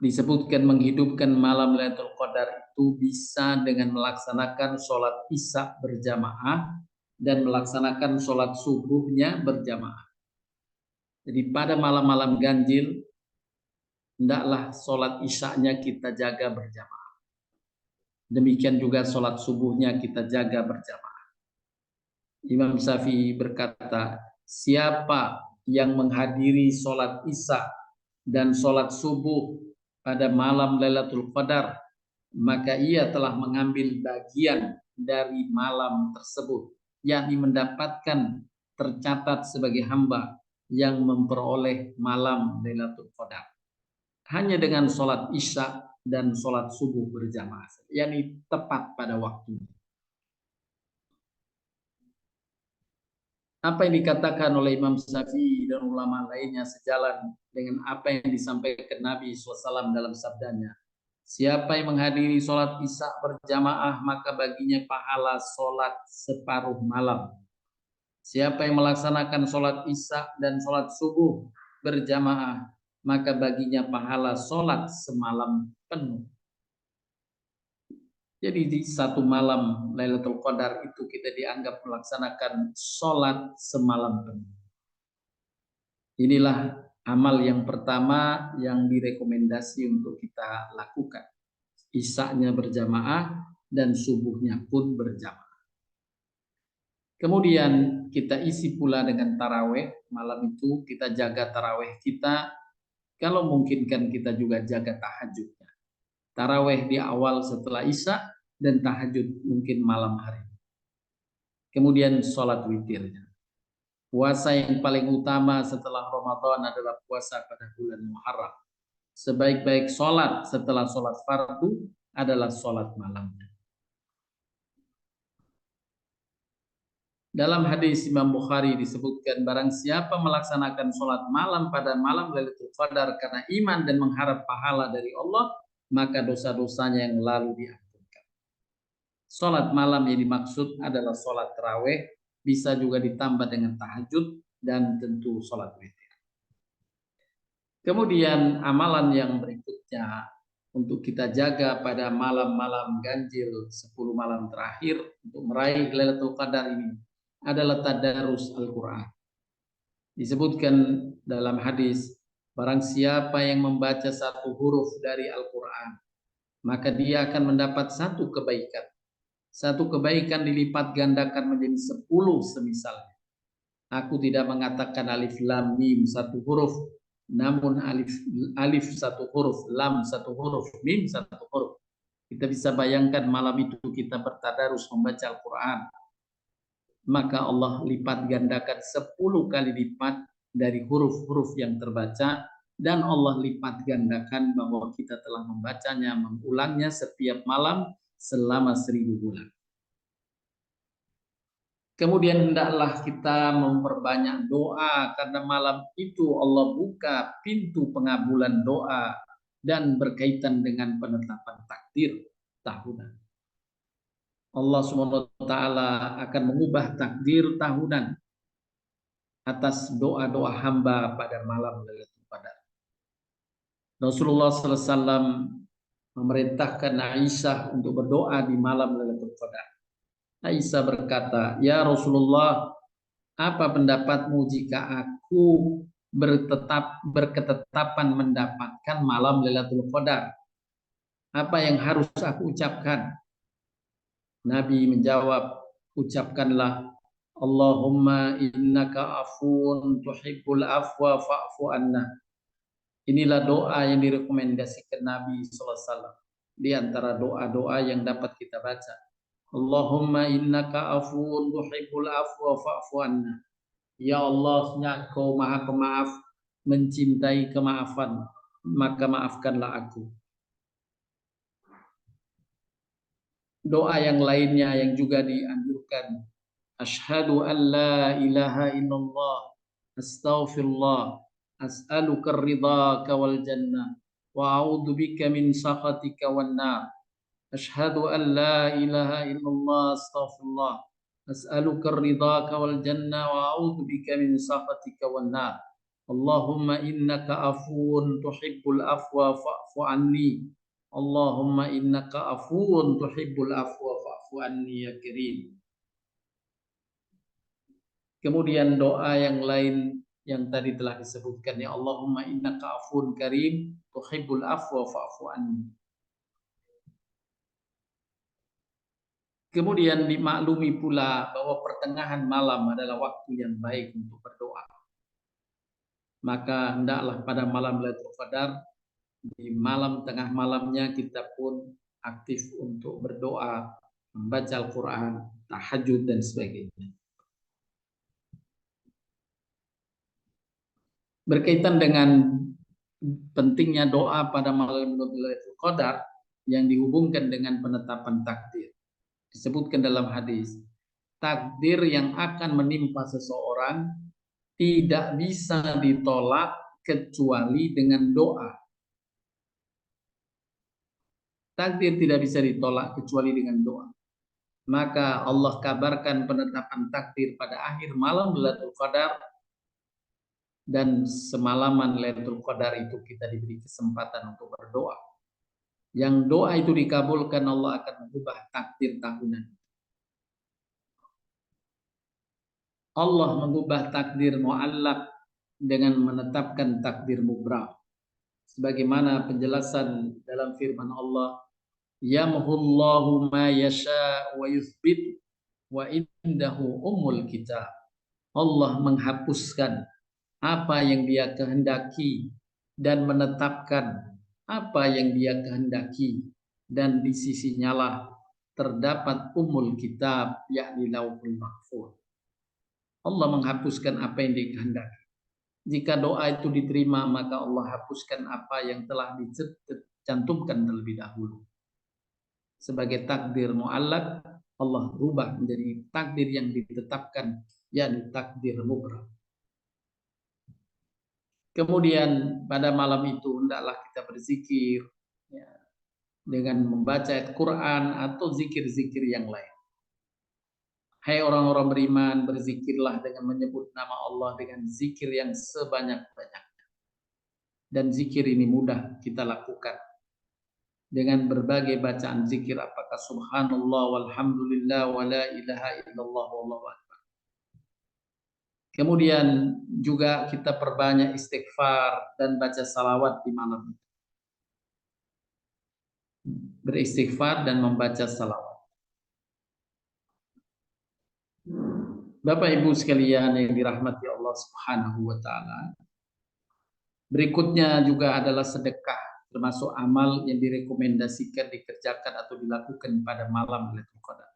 disebutkan menghidupkan malam Lailatul Qadar itu bisa dengan melaksanakan sholat isya berjamaah dan melaksanakan sholat subuhnya berjamaah. Jadi pada malam-malam ganjil, hendaklah sholat isya-nya kita jaga berjamaah. Demikian juga sholat subuhnya kita jaga berjamaah. Imam Syafi'i berkata, siapa yang menghadiri sholat isya dan sholat subuh pada malam Lailatul Qadar, maka ia telah mengambil bagian dari malam tersebut, yakni mendapatkan tercatat sebagai hamba yang memperoleh malam Lailatul Qadar. Hanya dengan sholat isya dan sholat subuh berjamaah, yakni tepat pada waktunya. Apa yang dikatakan oleh Imam Syafi'i dan ulama lainnya sejalan dengan apa yang disampaikan Nabi SAW dalam sabdanya. Siapa yang menghadiri sholat isya berjamaah, maka baginya pahala sholat separuh malam. Siapa yang melaksanakan sholat isya dan sholat subuh berjamaah, maka baginya pahala sholat semalam penuh. Jadi di satu malam Lailatul Qadar itu kita dianggap melaksanakan sholat semalam penuh. Inilah amal yang pertama yang direkomendasi untuk kita lakukan. Isya-nya berjamaah dan subuhnya pun berjamaah. Kemudian kita isi pula dengan taraweh. Malam itu kita jaga taraweh kita. Kalau memungkinkan kita juga jaga tahajudnya. Taraweh di awal setelah isya dan tahajud mungkin malam hari. Kemudian sholat witirnya. Puasa yang paling utama setelah Ramadan adalah puasa pada bulan Muharram. Sebaik-baik sholat setelah sholat fardu adalah sholat malamnya. Dalam hadis Imam Bukhari disebutkan, barang siapa melaksanakan sholat malam pada malam Lailatul Qadar karena iman dan mengharap pahala dari Allah, maka dosa-dosanya yang lalu diampunkan. Sholat malam yang dimaksud adalah sholat taraweh, bisa juga ditambah dengan tahajud dan tentu sholat witir. Kemudian amalan yang berikutnya untuk kita jaga pada malam-malam ganjil 10 malam terakhir untuk meraih Lailatul Qadar ini adalah tadarus Al-Quran. Disebutkan dalam hadis, barang siapa yang membaca satu huruf dari Al-Quran, maka dia akan mendapat satu kebaikan. Satu kebaikan dilipat gandakan menjadi 10 semisalnya. Aku tidak mengatakan alif lam mim satu huruf, namun alif satu huruf, lam satu huruf, mim satu huruf. Kita bisa bayangkan malam itu kita bertadarus membaca Al-Quran, maka Allah lipat gandakan 10 kali lipat dari huruf-huruf yang terbaca, dan Allah lipat gandakan bahwa kita telah membacanya, mengulangnya setiap malam selama 1000 bulan. Kemudian hendaklah kita memperbanyak doa, karena malam itu Allah buka pintu pengabulan doa dan berkaitan dengan penetapan takdir tahunan. Allah SWT akan mengubah takdir tahunan atas doa-doa hamba pada malam Lailatul Qadar. Rasulullah SAW memerintahkan Aisyah untuk berdoa di malam Lailatul Qadar. Aisyah berkata, ya Rasulullah, apa pendapatmu jika aku berketetapan mendapatkan malam Lailatul Qadar? Apa yang harus aku ucapkan? Nabi menjawab, ucapkanlah, Allahumma innaka afun tuhibbul afwa fa'fu anna. Inilah doa yang direkomendasikan Nabi SAW. Di antara doa-doa yang dapat kita baca. Allahumma innaka afun tuhibbul afwa fa'fu anna. Ya Allah, Engkau Maha Pemaaf, mencintai kemaafan, maka maafkanlah aku. Doa yang lainnya yang juga dianjurkan Asyhadu an la ilaha illallah, astaghfirullah, as'aluka ridhaka wal jannah, wa a'udzu bika min sakhatika wan nar. Asyhadu an la ilaha illallah, astaghfirullah, as'aluka ridhaka wal jannah, wa a'udzu bika min sakhatika wan nar. Allahumma innaka afuwun tuhibbul afwa fa'fu anni. Allahumma innaka afuwun tuhibbul afwa fa'fu anni ya karim. Kemudian doa yang lain yang tadi telah disebutkan, ya Allahumma innaka afuwun karim tuhibbul afwa fa'fu anni. Kemudian dimaklumi pula bahwa pertengahan malam adalah waktu yang baik untuk berdoa. Maka hendaklah pada malam Lailatul Qadar, di malam tengah malamnya kita pun aktif untuk berdoa, membaca Al-Quran, tahajud dan sebagainya. Berkaitan dengan pentingnya doa pada malam Lailatul Qadar yang dihubungkan dengan penetapan takdir. Disebutkan dalam hadis, takdir yang akan menimpa seseorang tidak bisa ditolak kecuali dengan doa. Takdir tidak bisa ditolak kecuali dengan doa. Maka Allah kabarkan penetapan takdir pada akhir malam Lailatul Qadar, dan semalaman Lailatul Qadar itu kita diberi kesempatan untuk berdoa. Yang doa itu dikabulkan, Allah akan mengubah takdir tahunan. Allah mengubah takdir mu'allaq dengan menetapkan takdir mubrah. Sebagaimana penjelasan dalam firman Allah, yamhullahu ma yasha wa yuthbit wa indahu ummul kitab. Allah menghapuskan apa yang Dia kehendaki dan menetapkan apa yang Dia kehendaki, dan di sisinya lah terdapat ummul kitab, yakni Lauhul Mahfuz. Allah menghapuskan apa yang dikehendaki. Jika doa itu diterima, maka Allah hapuskan apa yang telah dicantumkan terlebih dahulu. Sebagai takdir mu'allaq, Allah rubah menjadi takdir yang ditetapkan, yakni takdir mubrah. Kemudian pada malam itu hendaklah kita berzikir, ya, dengan membaca ayat Quran atau zikir-zikir yang lain. Hai orang-orang beriman, berzikirlah dengan menyebut nama Allah dengan zikir yang sebanyak-banyaknya. Dan zikir ini mudah kita lakukan dengan berbagai bacaan zikir, apakah subhanallah walhamdulillah wa la ilaha illallah wallahu akbar. Kemudian juga kita perbanyak istighfar dan baca salawat di malam itu. Beristighfar dan membaca salawat. Bapak Ibu sekalian yang dirahmati Allah Subhanahu wa taala. Berikutnya juga adalah sedekah, termasuk amal yang direkomendasikan dikerjakan atau dilakukan pada malam Lailatul Qadar.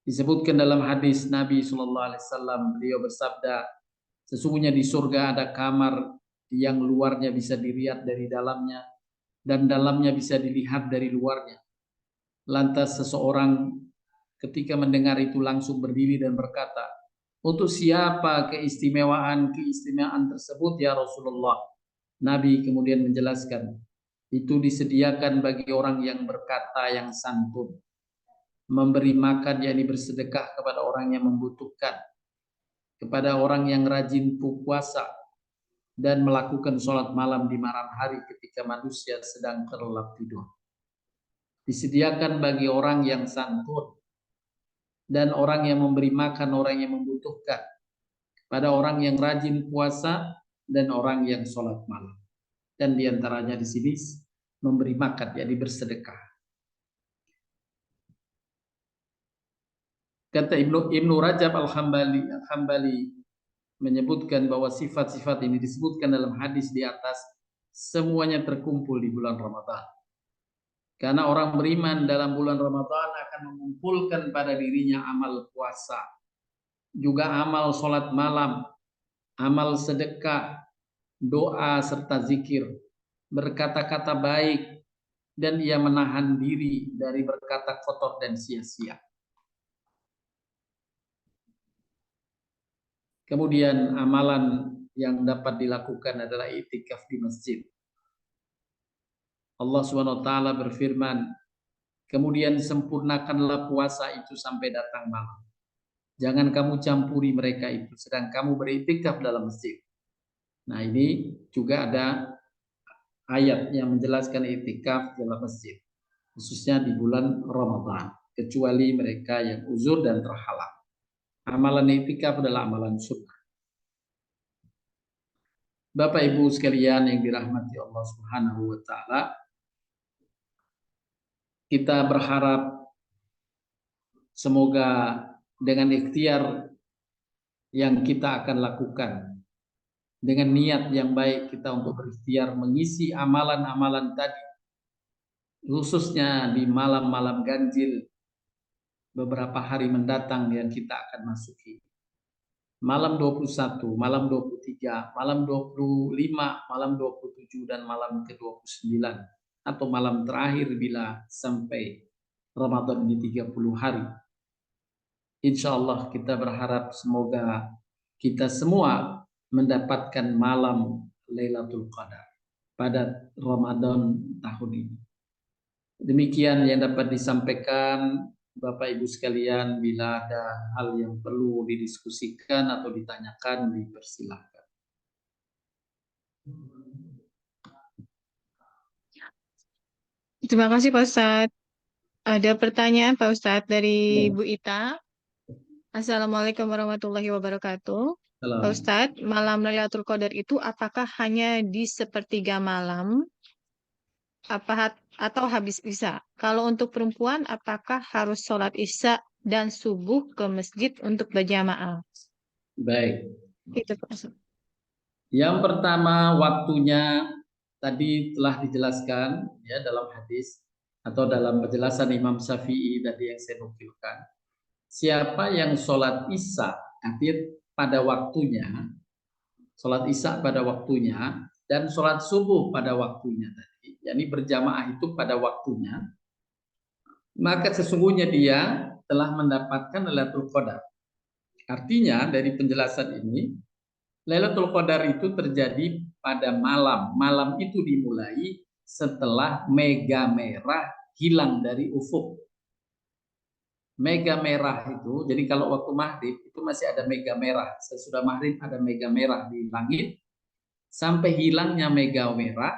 Disebutkan dalam hadis Nabi sallallahu alaihi wasallam, beliau bersabda, sesungguhnya di surga ada kamar yang luarnya bisa dilihat dari dalamnya dan dalamnya bisa dilihat dari luarnya. Lantas seseorang ketika mendengar itu langsung berdiri dan berkata, untuk siapa keistimewaan tersebut ya Rasulullah? Nabi kemudian menjelaskan, itu disediakan bagi orang yang berkata yang santun, memberi makan yakni bersedekah kepada orang yang membutuhkan, kepada orang yang rajin puasa, dan melakukan sholat malam di malam hari ketika manusia sedang terlelap tidur. Disediakan bagi orang yang santun dan orang yang memberi makan orang yang membutuhkan, pada orang yang rajin puasa dan orang yang sholat malam. Dan diantaranya di sini memberi makan, yakni bersedekah. Kata Ibnu Rajab Al-Hambali menyebutkan bahwa sifat-sifat ini disebutkan dalam hadis di atas semuanya terkumpul di bulan Ramadan. Karena orang beriman dalam bulan Ramadan akan mengumpulkan pada dirinya amal puasa, juga amal sholat malam, amal sedekah, doa serta zikir, berkata-kata baik, dan ia menahan diri dari berkata kotor dan sia-sia. Kemudian amalan yang dapat dilakukan adalah i'tikaf di masjid. Allah SWT berfirman, kemudian sempurnakanlah puasa itu sampai datang malam. Jangan kamu campuri mereka itu, sedang kamu beriktikaf dalam masjid. Nah, ini juga ada ayat yang menjelaskan iktikaf dalam masjid, khususnya di bulan Ramadan, kecuali mereka yang uzur dan terhalang. Amalan iktikaf adalah amalan sunnah. Bapak Ibu sekalian yang dirahmati Allah Subhanahu wa taala, kita berharap semoga dengan ikhtiar yang kita akan lakukan, dengan niat yang baik kita untuk berikhtiar mengisi amalan-amalan tadi, khususnya di malam-malam ganjil beberapa hari mendatang yang kita akan masuki. Malam 21, malam 23, malam 25, malam 27, dan malam ke-29. Atau malam terakhir bila sampai Ramadan ini 30 hari. Insya Allah kita berharap semoga kita semua mendapatkan malam Lailatul Qadar pada Ramadan tahun ini. Demikian yang dapat disampaikan Bapak Ibu sekalian. Bila ada hal yang perlu didiskusikan atau ditanyakan, dipersilahkan. Terima kasih Pak Ustadz. Ada pertanyaan Pak Ustadz dari Bu Ita. Assalamualaikum warahmatullahi wabarakatuh. Pak Ustadz, malam Lailatul Qadar itu apakah hanya di sepertiga malam atau habis Isya? Kalau untuk perempuan, apakah harus sholat Isya dan subuh ke masjid untuk berjamaah? Baik. Itu Pak Ustadz. Yang pertama, waktunya tadi telah dijelaskan ya dalam hadis atau dalam penjelasan Imam Syafi'i tadi yang saya nukilkan. Siapa yang sholat Isya pada waktunya, sholat Isya pada waktunya, dan sholat subuh pada waktunya tadi, yakni berjamaah itu pada waktunya, maka sesungguhnya dia telah mendapatkan Lailatul Qadar. Artinya dari penjelasan ini, Lailatul Qadar itu terjadi pada malam. Malam itu dimulai setelah mega merah hilang dari ufuk. Mega merah itu, jadi kalau waktu maghrib itu masih ada mega merah. Sesudah maghrib ada mega merah di langit. Sampai hilangnya mega merah,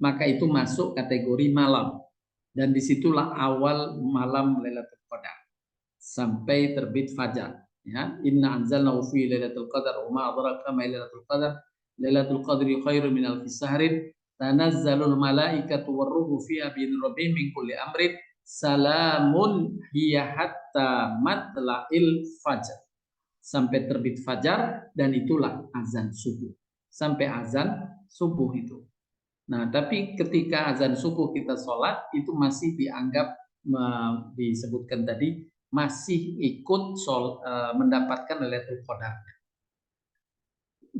maka itu masuk kategori malam. Dan disitulah awal malam Lailatul Qadar. Sampai terbit fajar. Ya, inna anzalnahu fi lailatul qadar wa ma adraka ma lailatul qadar. Lailatul qadri khairun min alfi syahrin. Tanazzalul malaikatu warruhu fiha bi rabbihim min kulli amrin. Salamun hiya hatta matla'il fajar. Sampai terbit fajar, dan itulah azan subuh. Sampai azan subuh itu. Nah, tapi ketika azan subuh kita sholat, itu masih dianggap, disebutkan tadi, masih ikut mendapatkan Lailatul Qadar.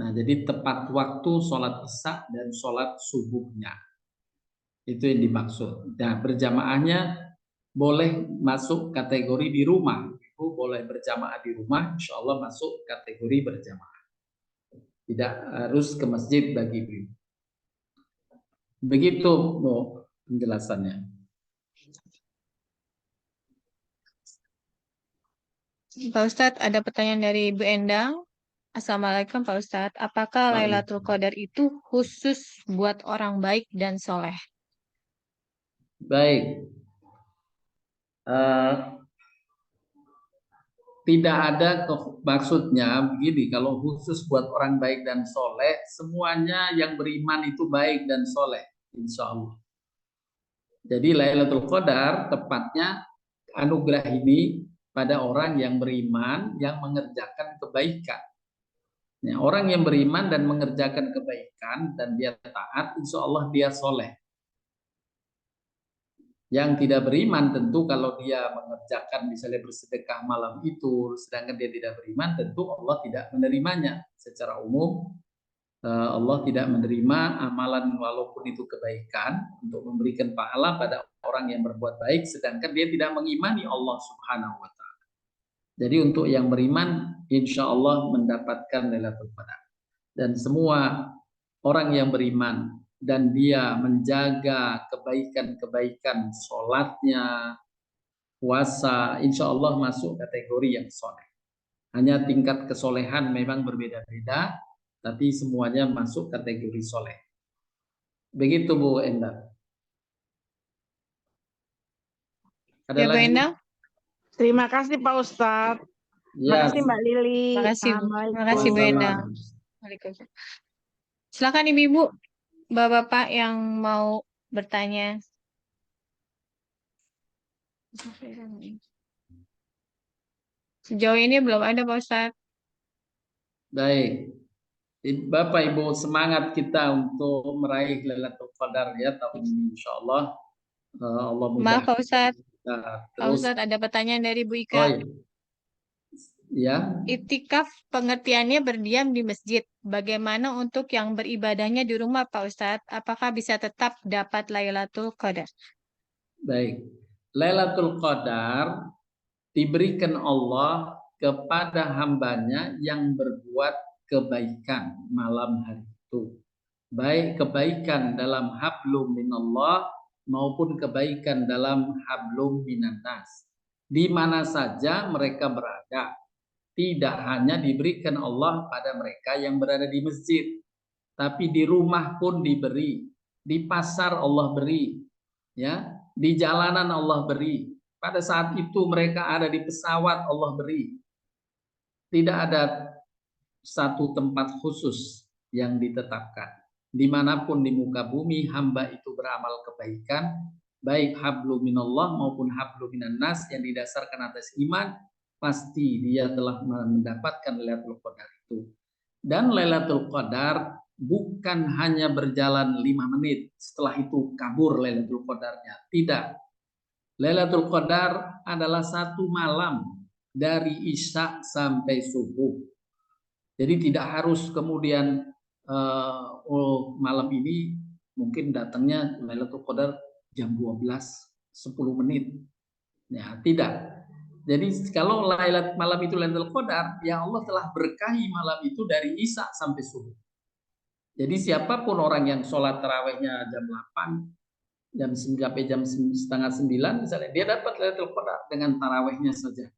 Nah, jadi tepat waktu sholat Isya dan sholat subuhnya. Itu yang dimaksud. Nah, berjamaahnya boleh masuk kategori di rumah. Ibu boleh berjamaah di rumah, insya Allah masuk kategori berjamaah. Tidak harus ke masjid bagi ibu. Begitu penjelasannya. Pak Ustadz, ada pertanyaan dari Bu Endang. Assalamualaikum Pak Ustadz. Apakah Lailatul Qadar itu khusus buat orang baik dan soleh? Baik. Tidak ada maksudnya begini, kalau khusus buat orang baik dan soleh, semuanya yang beriman itu baik dan soleh, insya Allah. Jadi Lailatul Qadar tepatnya anugerah ini pada orang yang beriman, yang mengerjakan kebaikan. Ya, orang yang beriman dan mengerjakan kebaikan dan dia taat, insya Allah dia soleh. Yang tidak beriman tentu kalau dia mengerjakan misalnya bersedekah malam itu, sedangkan dia tidak beriman, tentu Allah tidak menerimanya. Secara umum Allah tidak menerima amalan walaupun itu kebaikan untuk memberikan pahala pada orang yang berbuat baik, sedangkan dia tidak mengimani Allah Subhanahu wa Ta'ala. Jadi untuk yang beriman insya Allah mendapatkan Lailatul Qadar. Dan semua orang yang beriman dan dia menjaga kebaikan-kebaikan sholatnya, puasa, insya Allah masuk kategori yang soleh. Hanya tingkat kesolehan memang berbeda-beda, tapi semuanya masuk kategori soleh. Begitu Bu Endang. Ada Ya, Bu lagi? Endang. Terima kasih Pak Ustadz. Ya. Makasih Mbak Lili. Terima kasih, Bu. Terima kasih, Bu Endang. Waalaikumsalam. Silakan Ibu-ibu, Bapak-bapak yang mau bertanya. Sejauh ini belum ada Pak Ustadz. Baik. Bapak Ibu, semangat kita untuk meraih Lailatul Qadar ya tahun ini, insya Allah. Allah Maaf Pak Ustadz. Pak terus. Ustadz, ada pertanyaan dari Bu Ika. Oh, ya. Iktikaf pengertiannya berdiam di masjid. Bagaimana untuk yang beribadahnya di rumah Pak Ustadz? Apakah bisa tetap dapat Lailatul Qadar? Baik. Lailatul Qadar diberikan Allah kepada hambanya yang berbuat kebaikan malam hari itu. Baik kebaikan dalam hablum minallah maupun kebaikan dalam hablum minannas. Di mana saja mereka berada. Tidak hanya diberikan Allah pada mereka yang berada di masjid, tapi di rumah pun diberi, di pasar Allah beri, ya, di jalanan Allah beri. Pada saat itu mereka ada di pesawat Allah beri. Tidak ada satu tempat khusus yang ditetapkan. Dimanapun di muka bumi hamba itu beramal kebaikan, baik hablu minallah maupun hablu minannas yang didasarkan atas iman, pasti dia telah mendapatkan Lailatul Qadar itu. Dan Lailatul Qadar bukan hanya berjalan 5 menit, setelah itu kabur Lailatul Qadarnya. Tidak. Lailatul Qadar adalah satu malam dari Isya sampai subuh. Jadi tidak harus kemudian malam ini mungkin datangnya Lailatul Qadar jam 12, 10 menit. Ya, tidak. Jadi kalau malam itu Lailatul Qadar, ya Allah telah berkahi malam itu dari Isya sampai subuh. Jadi siapapun orang yang sholat tarawehnya jam 8, sampai jam 8:30 misalnya, dia dapat Lailatul Qadar dengan tarawehnya saja.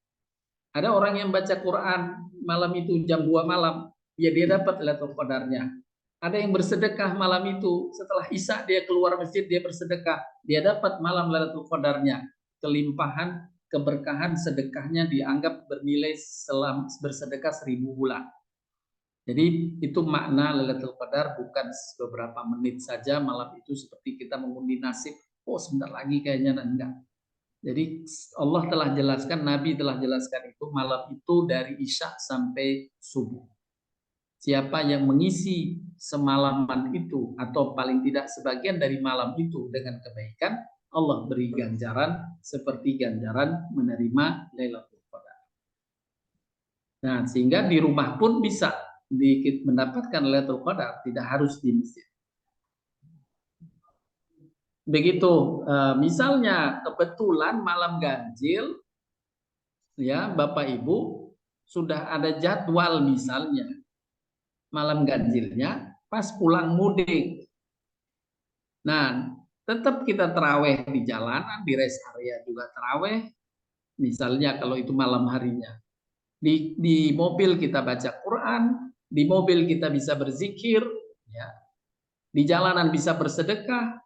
Ada orang yang baca Quran malam itu jam 2 malam, ya dia dapat Lailatul Qadarnya. Ada yang bersedekah malam itu, setelah Isya dia keluar masjid, dia bersedekah, dia dapat malam Lailatul Qadarnya. Kelimpahan, keberkahan sedekahnya dianggap bernilai bersedekah 1000 bulan. Jadi itu makna Lailatul Qadar, bukan beberapa menit saja malam itu seperti kita mengundi nasib. Oh sebentar lagi kayaknya, enggak. Jadi Allah telah jelaskan, Nabi telah jelaskan itu malam itu dari Isya sampai subuh. Siapa yang mengisi semalaman itu atau paling tidak sebagian dari malam itu dengan kebaikan, Allah beri ganjaran seperti ganjaran menerima Lailatul Qadar. Nah, sehingga di rumah pun bisa mendapatkan Lailatul Qadar, tidak harus di masjid. Begitu, misalnya kebetulan malam ganjil, ya Bapak Ibu sudah ada jadwal misalnya malam ganjilnya pas pulang mudik. Nah, tetap kita taraweh di jalanan, di rest area juga taraweh. Misalnya kalau itu malam harinya, di mobil kita baca Quran, di mobil kita bisa berzikir, ya, di jalanan bisa bersedekah.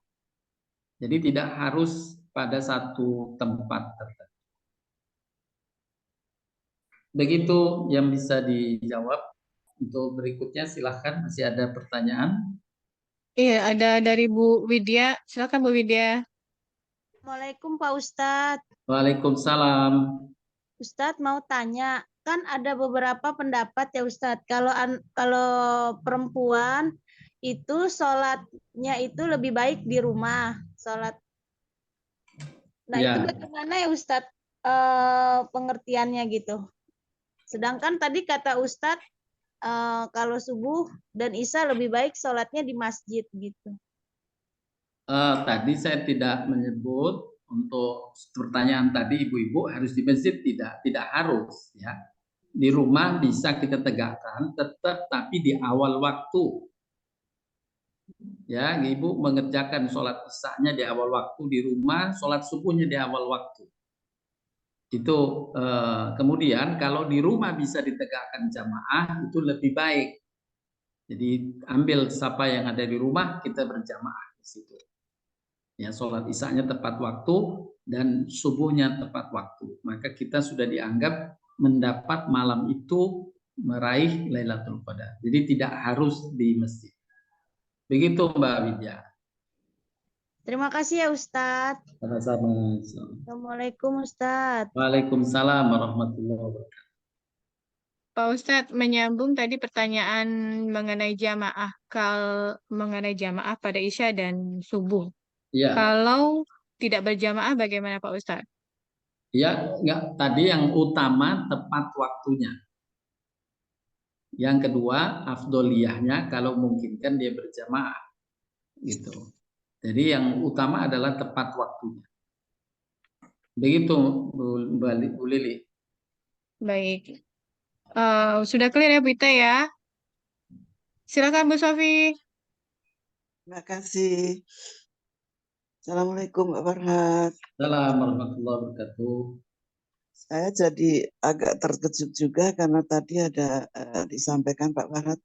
Jadi tidak harus pada satu tempat tertentu. Begitu yang bisa dijawab. Untuk berikutnya silahkan, masih ada pertanyaan? Iya, ada dari Bu Widya. Silakan Bu Widya. Assalamualaikum Pak Ustadz. Waalaikumsalam. Ustadz mau tanya, kan ada beberapa pendapat ya Ustadz, kalau perempuan itu sholatnya itu lebih baik di rumah sholat. Nah Ya. itu bagaimana ya Ustadz pengertiannya gitu. Sedangkan tadi kata Ustadz kalau subuh dan Isya lebih baik sholatnya di masjid gitu. Tadi saya tidak menyebut untuk pertanyaan tadi ibu-ibu harus di masjid, tidak harus ya. Di rumah bisa kita tegakkan, tetap tapi di awal waktu. Ya, ibu mengerjakan sholat isya-nya di awal waktu di rumah, sholat subuhnya di awal waktu. Itu kemudian kalau di rumah bisa ditegakkan jamaah itu lebih baik. Jadi ambil siapa yang ada di rumah, kita berjamaah di situ. Ya, sholat isya-nya tepat waktu dan subuhnya tepat waktu. Maka kita sudah dianggap mendapat malam itu meraih Lailatul Qadar. Jadi tidak harus di masjid. Begitu Mbak Widya. Terima kasih ya Ustadz. Sama-sama. Assalamualaikum Ustadz. Waalaikumsalam warahmatullahi wabarakatuh. Pak Ustadz, menyambung tadi pertanyaan mengenai jamaah pada Isya dan subuh. Ya, Kalau tidak berjamaah bagaimana Pak Ustadz? ya, enggak. Tadi yang utama tepat waktunya. Yang kedua, afdoliyahnya kalau memungkinkan dia berjamaah, gitu. Jadi yang utama adalah tepat waktunya. Begitu Bu Lili. Baik. Sudah clear ya Bu Ita ya? Silakan Bu Sofi. Terima kasih. Assalamualaikum Pak Farhat. Assalamualaikum warahmatullahi wabarakatuh. Saya jadi agak terkejut juga karena tadi ada disampaikan Pak Farhat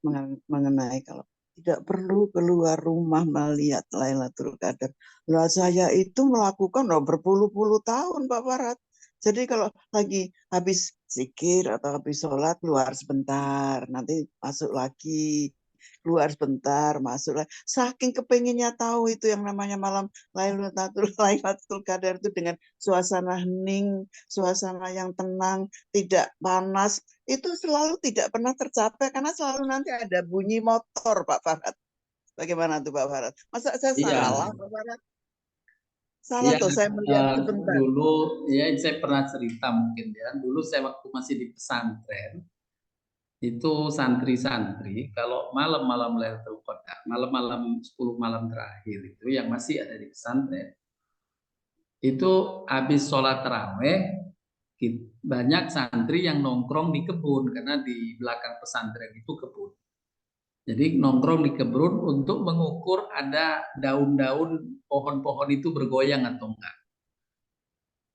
mengenai kalau tidak perlu keluar rumah melihat Lailatul Qadar. Nah, saya itu melakukan berpuluh-puluh tahun Pak Farhat. Jadi kalau lagi habis zikir atau habis sholat keluar sebentar, nanti masuk lagi. Keluar sebentar, masuk lagi. Saking kepenginnya tahu itu yang namanya malam Lailatul Qadar itu dengan suasana hening, suasana yang tenang, tidak panas, itu selalu tidak pernah tercapai karena selalu nanti ada bunyi motor Pak Farhat. Bagaimana tuh Pak Farhat? Masa saya salah Pak Farhat? Salah Iya, tuh saya melihat sebentar. dulu ya saya pernah cerita mungkin ya. Dulu saya waktu masih di pesantren itu santri-santri kalau malam-malam Lailatul Qadar, malam-malam 10 malam terakhir itu yang masih ada di pesantren, itu habis sholat taraweh banyak santri yang nongkrong di kebun karena di belakang pesantren itu kebun. Jadi nongkrong di kebun untuk mengukur ada daun-daun pohon-pohon itu bergoyang atau enggak.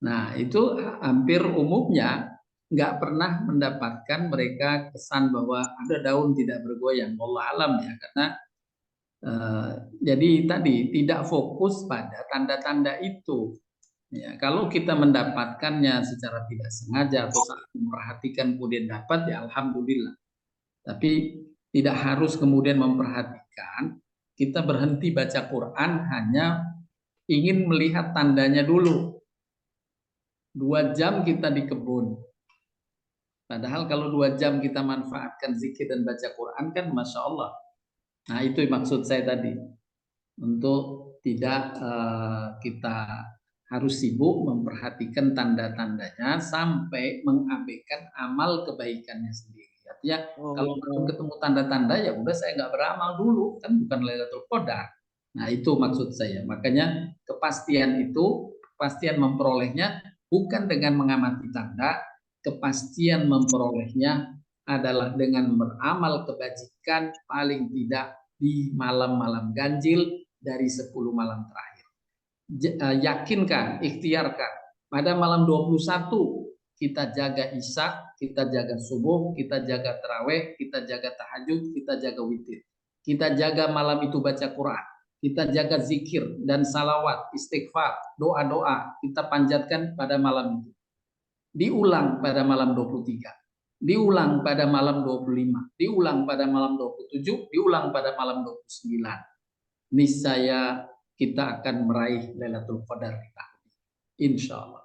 Nah itu hampir umumnya nggak pernah mendapatkan mereka kesan bahwa ada daun tidak bergoyang. Wallah alam ya, karena jadi tadi tidak fokus pada tanda-tanda itu. Ya, kalau kita mendapatkannya secara tidak sengaja atau saat memperhatikan kemudian dapat ya alhamdulillah. Tapi tidak harus kemudian memperhatikan. Kita berhenti baca Quran hanya ingin melihat tandanya dulu. 2 jam kita di kebun. Padahal kalau 2 jam kita manfaatkan zikir dan baca Quran kan Masya Allah. Nah itu maksud saya tadi. Untuk tidak kita harus sibuk memperhatikan tanda-tandanya sampai mengabaikan amal kebaikannya sendiri. Artinya kalau belum ketemu tanda-tanda ya udah saya nggak beramal dulu. Kan bukan Lailatul Qadar. Nah itu maksud saya. Makanya kepastian memperolehnya bukan dengan mengamati tanda, kepastian memperolehnya adalah dengan beramal kebajikan paling tidak di malam-malam ganjil dari 10 malam terakhir. Yakinkan, ikhtiarkan. Pada malam 21 kita jaga isya, kita jaga subuh, kita jaga taraweh, kita jaga tahajud, kita jaga witir. Kita jaga malam itu baca Quran. Kita jaga zikir dan salawat, istighfar, doa-doa kita panjatkan pada malam itu. Diulang pada malam 23, diulang pada malam 25, diulang pada malam 27, diulang pada malam 29. Niscaya kita akan meraih Lailatul Qadar di tahun ini. Insya Allah.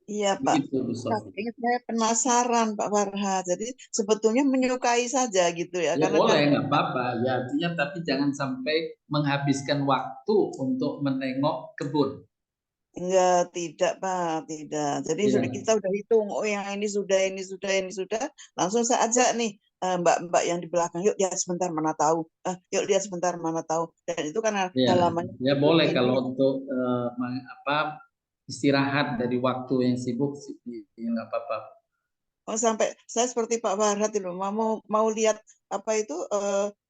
Iya Pak, tapi saya penasaran Pak Farhat. Jadi sebetulnya menyukai saja gitu ya. Ya boleh, nggak apa-apa. Ya artinya tapi jangan sampai menghabiskan waktu untuk menengok kebun. Enggak, tidak Pak, tidak. Jadi kita udah hitung, oh yang ini sudah, langsung saya ajak nih mbak-mbak yang di belakang, yuk lihat sebentar mana tahu, yuk lihat sebentar mana tahu. Dan itu karena halamannya. Ya boleh kalau untuk istirahat dari waktu yang sibuk, ya nggak apa-apa. sampai saya seperti Pak Farhat itu mau lihat apa itu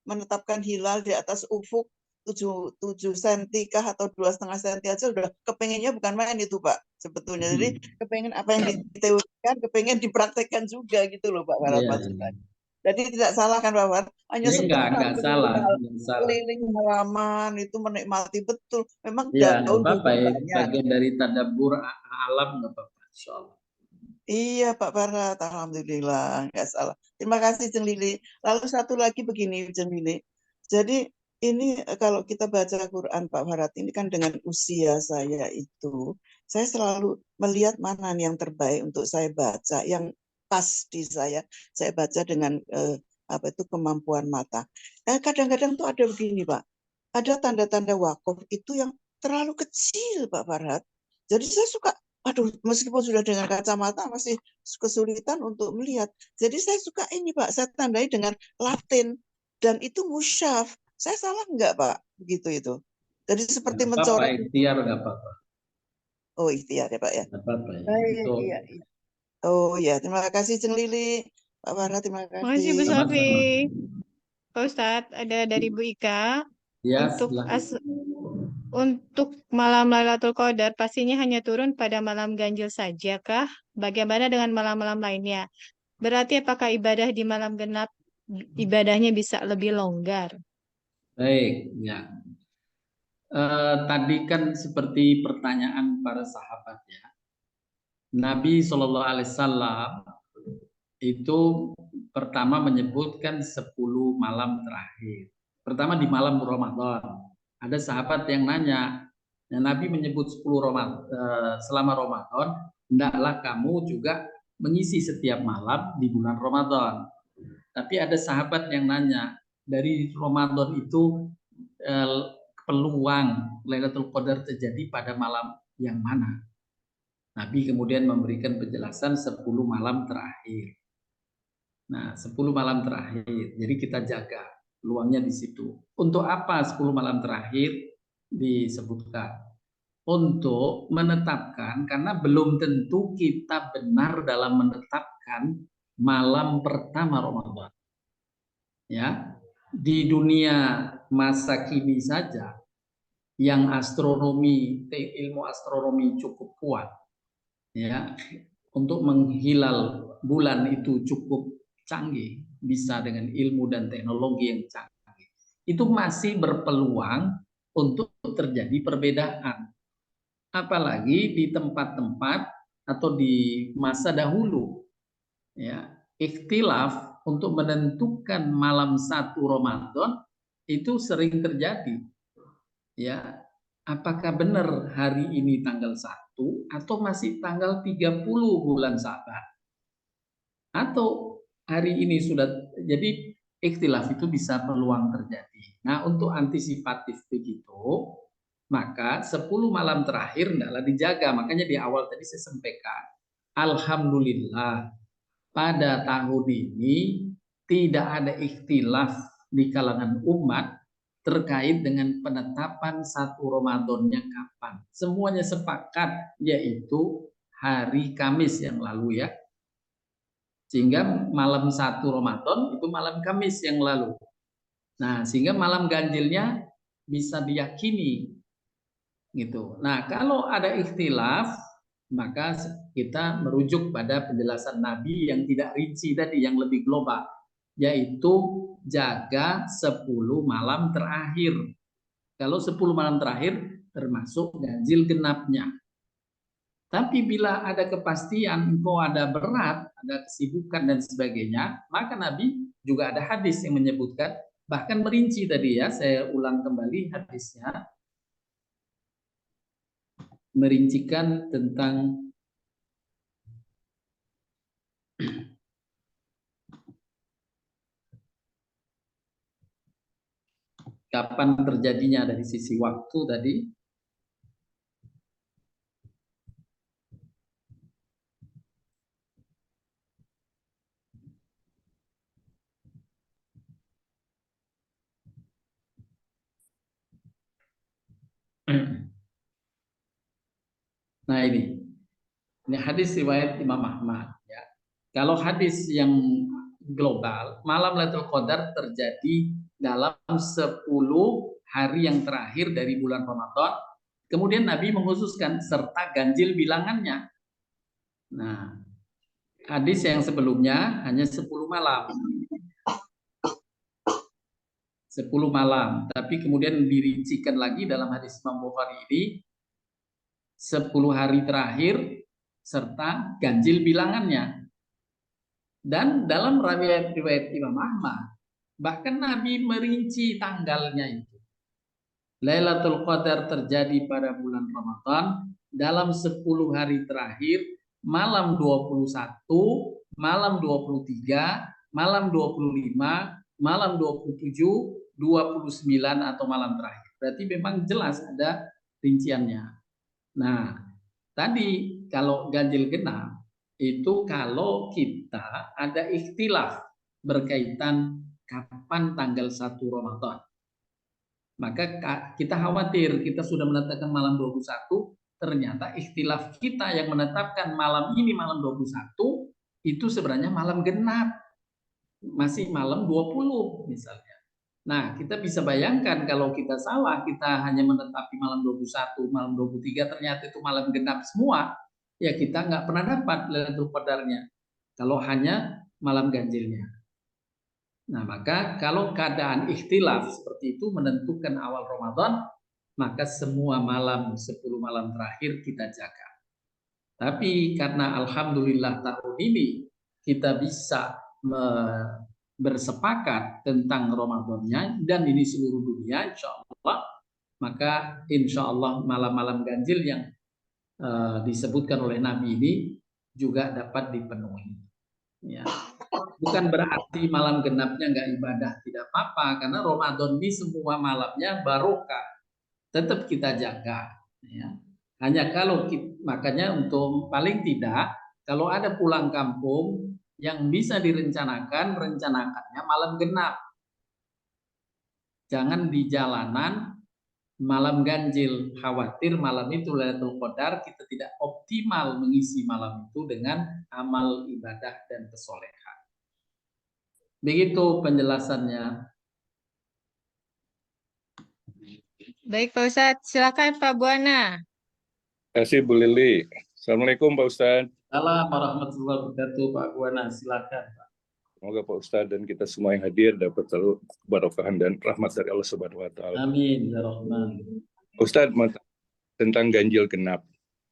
menetapkan hilal di atas ufuk 7 senti kah atau 2,5 senti aja udah kepengennya bukan main itu Pak sebetulnya. Jadi kepengen apa yang diteorikan, kepengen dipraktekkan juga gitu loh Pak Farhat Iya, maksud saya. Jadi tidak salah kan Pak Farhat? Hanya ya sebentar enggak salah, enggak salah. keliling halaman itu menikmati betul. Memang Ya, nggak daun apa-apa juga ya, banyak. bagian dari tadabbur alam nggak apa-apa, insya Allah. Iya Pak Farhat, alhamdulillah nggak salah. Terima kasih Jeng Lili. Lalu satu lagi begini Jeng Lili. Jadi ini kalau kita baca Quran Pak Farhat ini kan dengan usia saya itu, saya selalu melihat mana nih yang terbaik untuk saya baca, yang pas di saya baca dengan apa itu kemampuan mata. Kadang-kadang tuh ada begini Pak, ada tanda-tanda wakaf itu yang terlalu kecil Pak Farhat. Jadi saya suka aduh, meskipun sudah dengan kacamata masih kesulitan untuk melihat. Jadi saya suka ini Pak, saya tandai dengan Latin dan itu musyaf. Saya salah enggak Pak? Begitu itu. Jadi seperti Nggak apa-apa, mencoret. ikhtiar nggak apa-apa, Oh ikhtiar ya Pak ya. nggak apa-apa ya. Baik, Itu iya, iya. Oh ya, terima kasih Jeng Lili. Pak Farhat, terima Makasih Bu kasih. Safi. sama-sama. Pak Ustadz, ada dari Bu Ika. Ya, Untuk malam Lailatul Qadar pastinya hanya turun pada malam ganjil saja kah? Bagaimana dengan malam-malam lainnya? Berarti apakah ibadah di malam genap ibadahnya bisa lebih longgar? baik, ya. Tadi kan seperti pertanyaan para sahabat ya. Nabi Shallallahu Alaihi Wasallam itu pertama menyebutkan 10 malam terakhir. Pertama di malam Ramadan. Ada sahabat yang nanya, ya, Nabi menyebut 10 Ramadan, selama Ramadan, hendaklah kamu juga mengisi setiap malam di bulan Ramadan. Tapi ada sahabat yang nanya, dari Ramadan itu peluang Lailatul Qadar terjadi pada malam yang mana? Nabi kemudian memberikan penjelasan 10 malam terakhir. Nah, 10 malam terakhir. Jadi kita jaga peluangnya di situ. Untuk apa 10 malam terakhir disebutkan? Untuk menetapkan, karena belum tentu kita benar dalam menetapkan malam pertama Ramadan. Ya, di dunia masa kini saja yang ilmu astronomi cukup kuat, ya, untuk menghilal bulan itu cukup canggih, bisa dengan ilmu dan teknologi yang canggih. Itu masih berpeluang untuk terjadi perbedaan. Apalagi di tempat-tempat atau di masa dahulu, ya, ikhtilaf untuk menentukan malam 1 Ramadan itu sering terjadi. Ya, apakah benar hari ini tanggal 1 atau masih tanggal 30 bulan Sa'ban? Atau hari ini sudah, jadi ikhtilaf itu bisa peluang terjadi. Nah, untuk antisipatif begitu, maka 10 malam terakhir hendaklah dijaga. Makanya di awal tadi saya sampaikan, alhamdulillah pada tahun ini tidak ada ikhtilaf di kalangan umat terkait dengan penetapan 1 Ramadannya kapan. Semuanya sepakat yaitu hari Kamis yang lalu ya. Sehingga malam 1 Ramadan itu malam Kamis yang lalu. Nah, sehingga malam ganjilnya bisa diyakini gitu. Nah, kalau ada ikhtilaf maka kita merujuk pada penjelasan Nabi yang tidak rinci tadi, yang lebih global, yaitu jaga 10 malam terakhir. Kalau 10 malam terakhir termasuk ganjil genapnya. Tapi bila ada kepastian, engkau ada berat, ada kesibukan dan sebagainya, maka Nabi juga ada hadis yang menyebutkan, bahkan merinci tadi ya, saya ulang kembali hadisnya, merincikan tentang kapan terjadinya dari sisi waktu tadi. Nah ini hadis riwayat Imam Ahmad ya. Kalau hadis yang global, malam Lailatul Qadar terjadi dalam 10 hari yang terakhir dari bulan Ramadan. Kemudian Nabi mengkhususkan serta ganjil bilangannya. Nah, hadis yang sebelumnya hanya 10 malam. 10 malam, tapi kemudian dirincikan lagi dalam hadis Imam Bukhari ini 10 hari terakhir serta ganjil bilangannya. Dan dalam riwayat Imam Ahmad, bahkan Nabi merinci tanggalnya itu. Lailatul Qadar terjadi pada bulan Ramadan dalam 10 hari terakhir, malam 21, malam 23, malam 25, malam 27, 29 atau malam terakhir. Berarti memang jelas ada rinciannya. Nah, tadi kalau ganjil genap itu kalau kita ada ikhtilaf berkaitan kapan tanggal 1 Ramadan. Maka kita khawatir kita sudah menetapkan malam 21, ternyata ikhtilaf kita yang menetapkan malam ini malam 21 itu sebenarnya malam genap. Masih malam 20 misalnya. Nah, kita bisa bayangkan kalau kita salah, kita hanya menetapi malam 21, malam 23, ternyata itu malam genap semua, ya kita nggak pernah dapat Lailatul Qadarnya kalau hanya malam ganjilnya. Nah, maka kalau keadaan ikhtilaf seperti itu menentukan awal Ramadan, maka semua malam 10 malam terakhir kita jaga. Tapi karena alhamdulillah tahun ini kita bisa bersepakat tentang Ramadannya dan ini seluruh dunia, insya Allah, maka insya Allah malam-malam ganjil yang disebutkan oleh Nabi ini juga dapat dipenuhi. Ya. Bukan berarti malam genapnya nggak ibadah, tidak apa-apa, karena Ramadan ini semua malamnya barokah, tetap kita jaga. Ya. Hanya kalau makanya untuk paling tidak kalau ada pulang kampung yang bisa direncanakan, rencanakannya malam genap. Jangan di jalanan malam ganjil, khawatir malam itu Lailatul Qadar kita tidak optimal mengisi malam itu dengan amal ibadah dan kesolehan. Begitu penjelasannya. Baik Pak Ustadz, silakan Pak Buana. Terima kasih Bu Lili. Assalamualaikum Pak Ustadz. Assalamualaikum warahmatullahi wabarakatuh, Pak Buana, silakan Pak. Semoga Pak Ustadz dan kita semua yang hadir dapat selalu keberkahan dan rahmat dari Allah Subhanahu wa taala. Amin ya Rahman. Ustadz, tentang ganjil genap.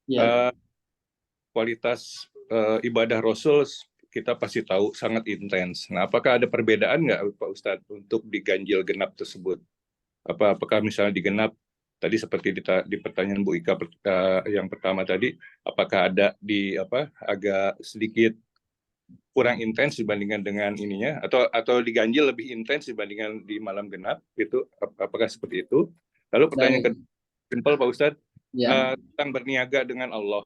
Ya. Kualitas ibadah Rasul kita pasti tahu sangat intens. Nah, apakah ada perbedaan nggak Pak Ustadz untuk di ganjil genap tersebut? Apakah misalnya di genap tadi seperti di pertanyaan Bu Ika yang pertama tadi, apakah ada di agak sedikit kurang intens dibandingkan dengan ininya, atau diganjil lebih intens dibandingkan di malam genap, itu apakah seperti itu? Lalu pertanyaan kedua, simpel Pak Ustadz, tentang berniaga dengan Allah.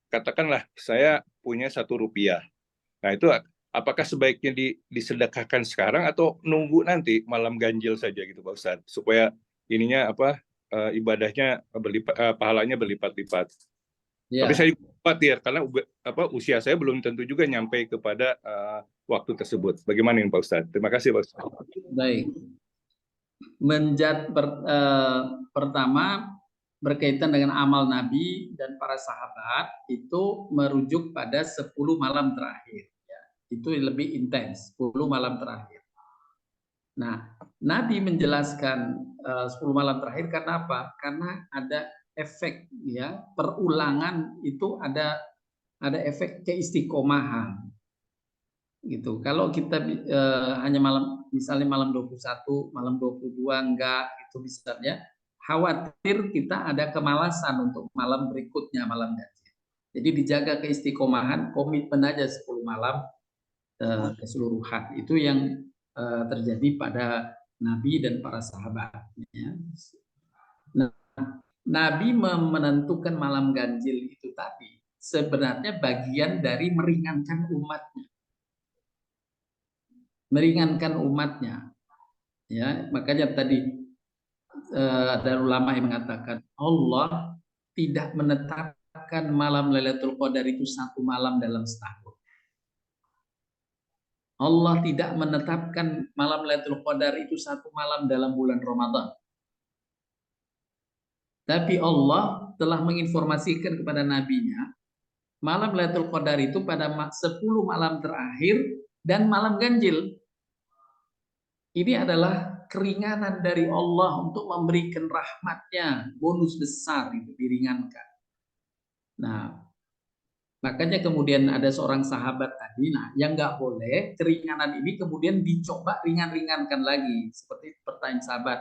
Katakanlah saya punya Rp1. Nah itu apakah sebaiknya disedekahkan sekarang atau nunggu nanti malam ganjil saja gitu Pak Ustadz, supaya ininya ibadahnya pahalanya berlipat-lipat. Tapi saya khawatir karena usia saya belum tentu juga nyampe kepada waktu tersebut. Bagaimana ini Pak Ustadz? Terima kasih Pak Ustadz. Baik. Pertama berkaitan dengan amal Nabi dan para sahabat itu merujuk pada 10 malam terakhir. Ya, itu lebih intens, 10 malam terakhir. Nah, Nabi menjelaskan 10 malam terakhir karena apa? Karena ada efek ya, perulangan itu ada efek keistiqomahan. Gitu. Kalau kita hanya misalnya malam 21, malam 22 enggak itu misalnya, khawatir kita ada kemalasan untuk malam berikutnya, malam ganjil. Jadi dijaga keistiqomahan, komitmen aja 10 malam keseluruhan. Itu yang terjadi pada Nabi dan para sahabat. Ya. Nah, Nabi menentukan malam ganjil itu tadi sebenarnya bagian dari meringankan umatnya. Meringankan umatnya. Ya, makanya tadi ada ulama yang mengatakan Allah tidak menetapkan malam Lailatul Qadar itu 1 malam dalam setahun. Allah tidak menetapkan malam Lailatul Qadar itu satu malam dalam bulan Ramadan. Tapi Allah telah menginformasikan kepada nabinya malam Lailatul Qadar itu pada 10 malam terakhir dan malam ganjil. Ini adalah keringanan dari Allah untuk memberikan rahmatnya, bonus besar itu diringankan. Nah, makanya kemudian ada seorang sahabat tadi, nah yang nggak boleh keringanan ini kemudian dicoba ringan-ringankan lagi. Seperti pertanyaan sahabat,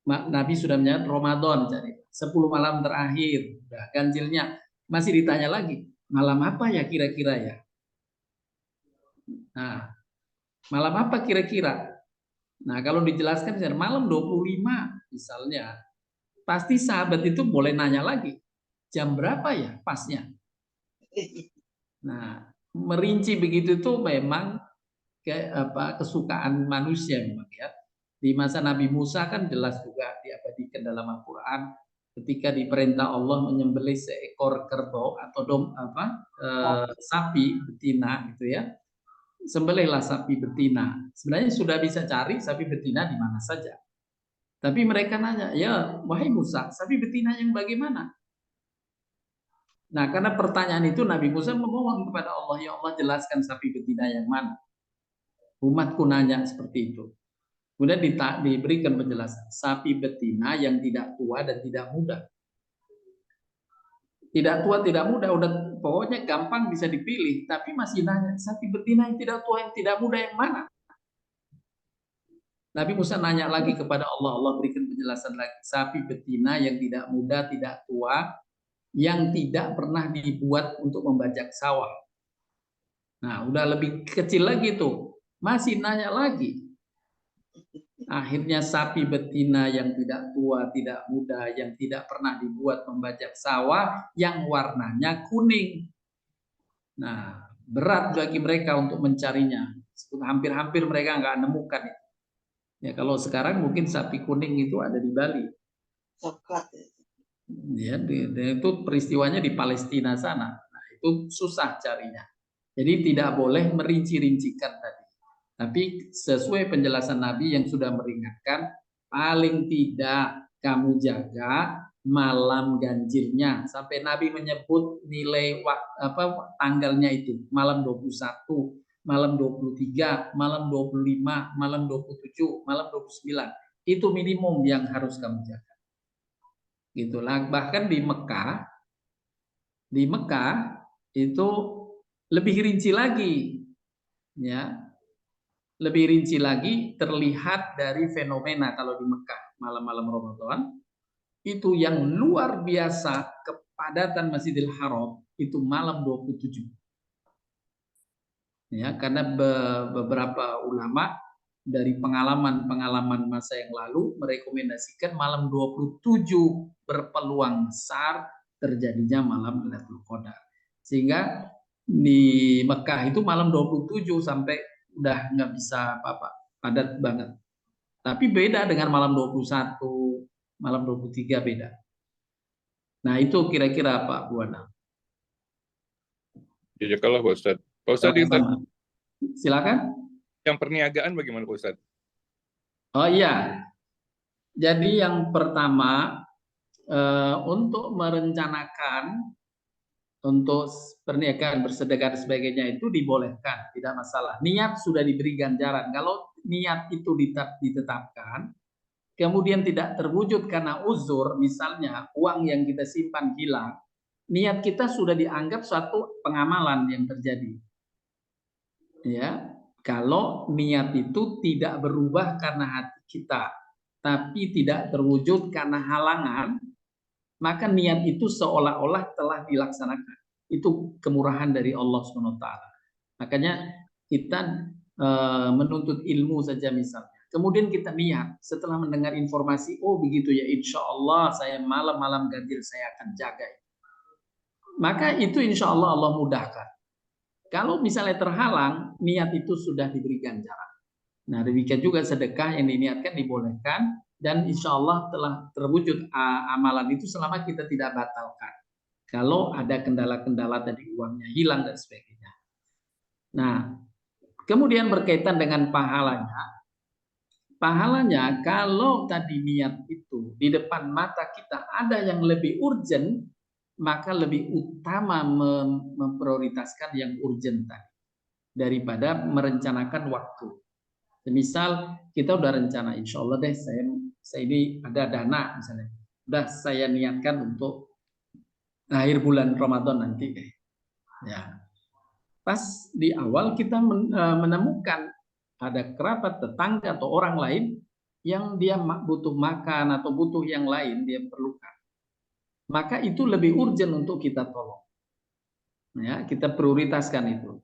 Nabi sudah menyebut Ramadan, jadi 10 malam terakhir, udah ganjilnya, masih ditanya lagi, malam apa ya kira-kira ya? Nah, malam apa kira-kira? Nah, kalau dijelaskan misalnya malam 25 misalnya, pasti sahabat itu boleh nanya lagi, jam berapa ya pasnya? Nah, merinci begitu tuh memang kesukaan manusia memang ya. Di masa Nabi Musa kan jelas juga diabadikan dalam Al-Qur'an ketika diperintah Allah menyembelih seekor kerbau atau sapi betina gitu ya. Sembelihlah sapi betina. Sebenarnya sudah bisa cari sapi betina di mana saja. Tapi mereka nanya, ya wahai Musa, sapi betina yang bagaimana? Nah, karena pertanyaan itu Nabi Musa memohon kepada Allah, ya Allah jelaskan sapi betina yang mana. Umatku nanya seperti itu. Kemudian diberikan penjelasan, sapi betina yang tidak tua dan tidak muda. Tidak tua, tidak muda, udah pokoknya gampang bisa dipilih, tapi masih nanya, sapi betina yang tidak tua, yang tidak muda yang mana? Nabi Musa nanya lagi kepada Allah, Allah berikan penjelasan lagi, sapi betina yang tidak muda, tidak tua, yang tidak pernah dibuat untuk membajak sawah. Nah, udah lebih kecil lagi tuh, masih nanya lagi. Akhirnya sapi betina yang tidak tua, tidak muda, yang tidak pernah dibuat membajak sawah, yang warnanya kuning. Nah, berat bagi mereka untuk mencarinya. Hampir-hampir mereka nggak nemukan itu. Ya, kalau sekarang mungkin sapi kuning itu ada di Bali. Ya, itu peristiwanya di Palestina sana. Nah, itu susah carinya. Jadi tidak boleh merinci-rincikan tadi. Tapi sesuai penjelasan Nabi yang sudah meringatkan, paling tidak kamu jaga malam ganjilnya. Sampai Nabi menyebut nilai tanggalnya itu. Malam 21, malam 23, malam 25, malam 27, malam 29. Itu minimum yang harus kamu jaga. Gitulah. Bahkan di Mekah itu lebih rinci lagi. Ya. Lebih rinci lagi terlihat dari fenomena kalau di Mekah malam-malam Ramadan itu yang luar biasa kepadatan Masjidil Haram itu malam 27. Ya, karena beberapa ulama dari pengalaman masa yang lalu merekomendasikan malam 27 berpeluang besar terjadinya malam Lailatul Qadar. Sehingga di Mekah itu malam 27 sampai udah nggak bisa apa-apa, padat banget. Tapi beda dengan malam 21, malam 23 beda. Nah, itu kira-kira Pak Buana. Jazakallah Pak Ustadz. Pak Ustadz, silakan. Yang perniagaan bagaimana Pak Ustadz? Oh iya. Jadi yang pertama untuk merencanakan untuk perniagaan, bersedekah dan sebagainya itu dibolehkan, tidak masalah. Niat sudah diberi ganjaran. Kalau niat itu ditetapkan, kemudian tidak terwujud karena uzur, misalnya uang yang kita simpan hilang, niat kita sudah dianggap suatu pengamalan yang terjadi. Ya, kalau niat itu tidak berubah karena hati kita, tapi tidak terwujud karena halangan, maka niat itu seolah-olah telah dilaksanakan. Itu kemurahan dari Allah SWT. Makanya kita menuntut ilmu saja misalnya. Kemudian kita niat setelah mendengar informasi, oh begitu ya, insya Allah saya malam-malam ganjil saya akan jaga. Maka itu insya Allah Allah mudahkan. Kalau misalnya terhalang, niat itu sudah diberi ganjaran. Nah, demikian juga sedekah yang diniatkan dibolehkan. Dan insya Allah telah terwujud amalan itu selama kita tidak batalkan. Kalau ada kendala-kendala tadi uangnya hilang dan sebagainya. Nah, Kemudian berkaitan dengan pahalanya. Pahalanya kalau tadi niat itu di depan mata kita ada yang lebih urgent, maka lebih utama memprioritaskan yang urgent tadi daripada merencanakan waktu. Misal kita udah rencana, insya Allah deh saya ini ada dana misalnya, udah saya niatkan untuk akhir bulan Ramadan nanti deh. Ya, pas di awal kita menemukan ada kerabat, tetangga atau orang lain yang dia butuh makan atau butuh yang lain dia perlukan, maka itu lebih urgent untuk kita tolong. Ya, kita prioritaskan itu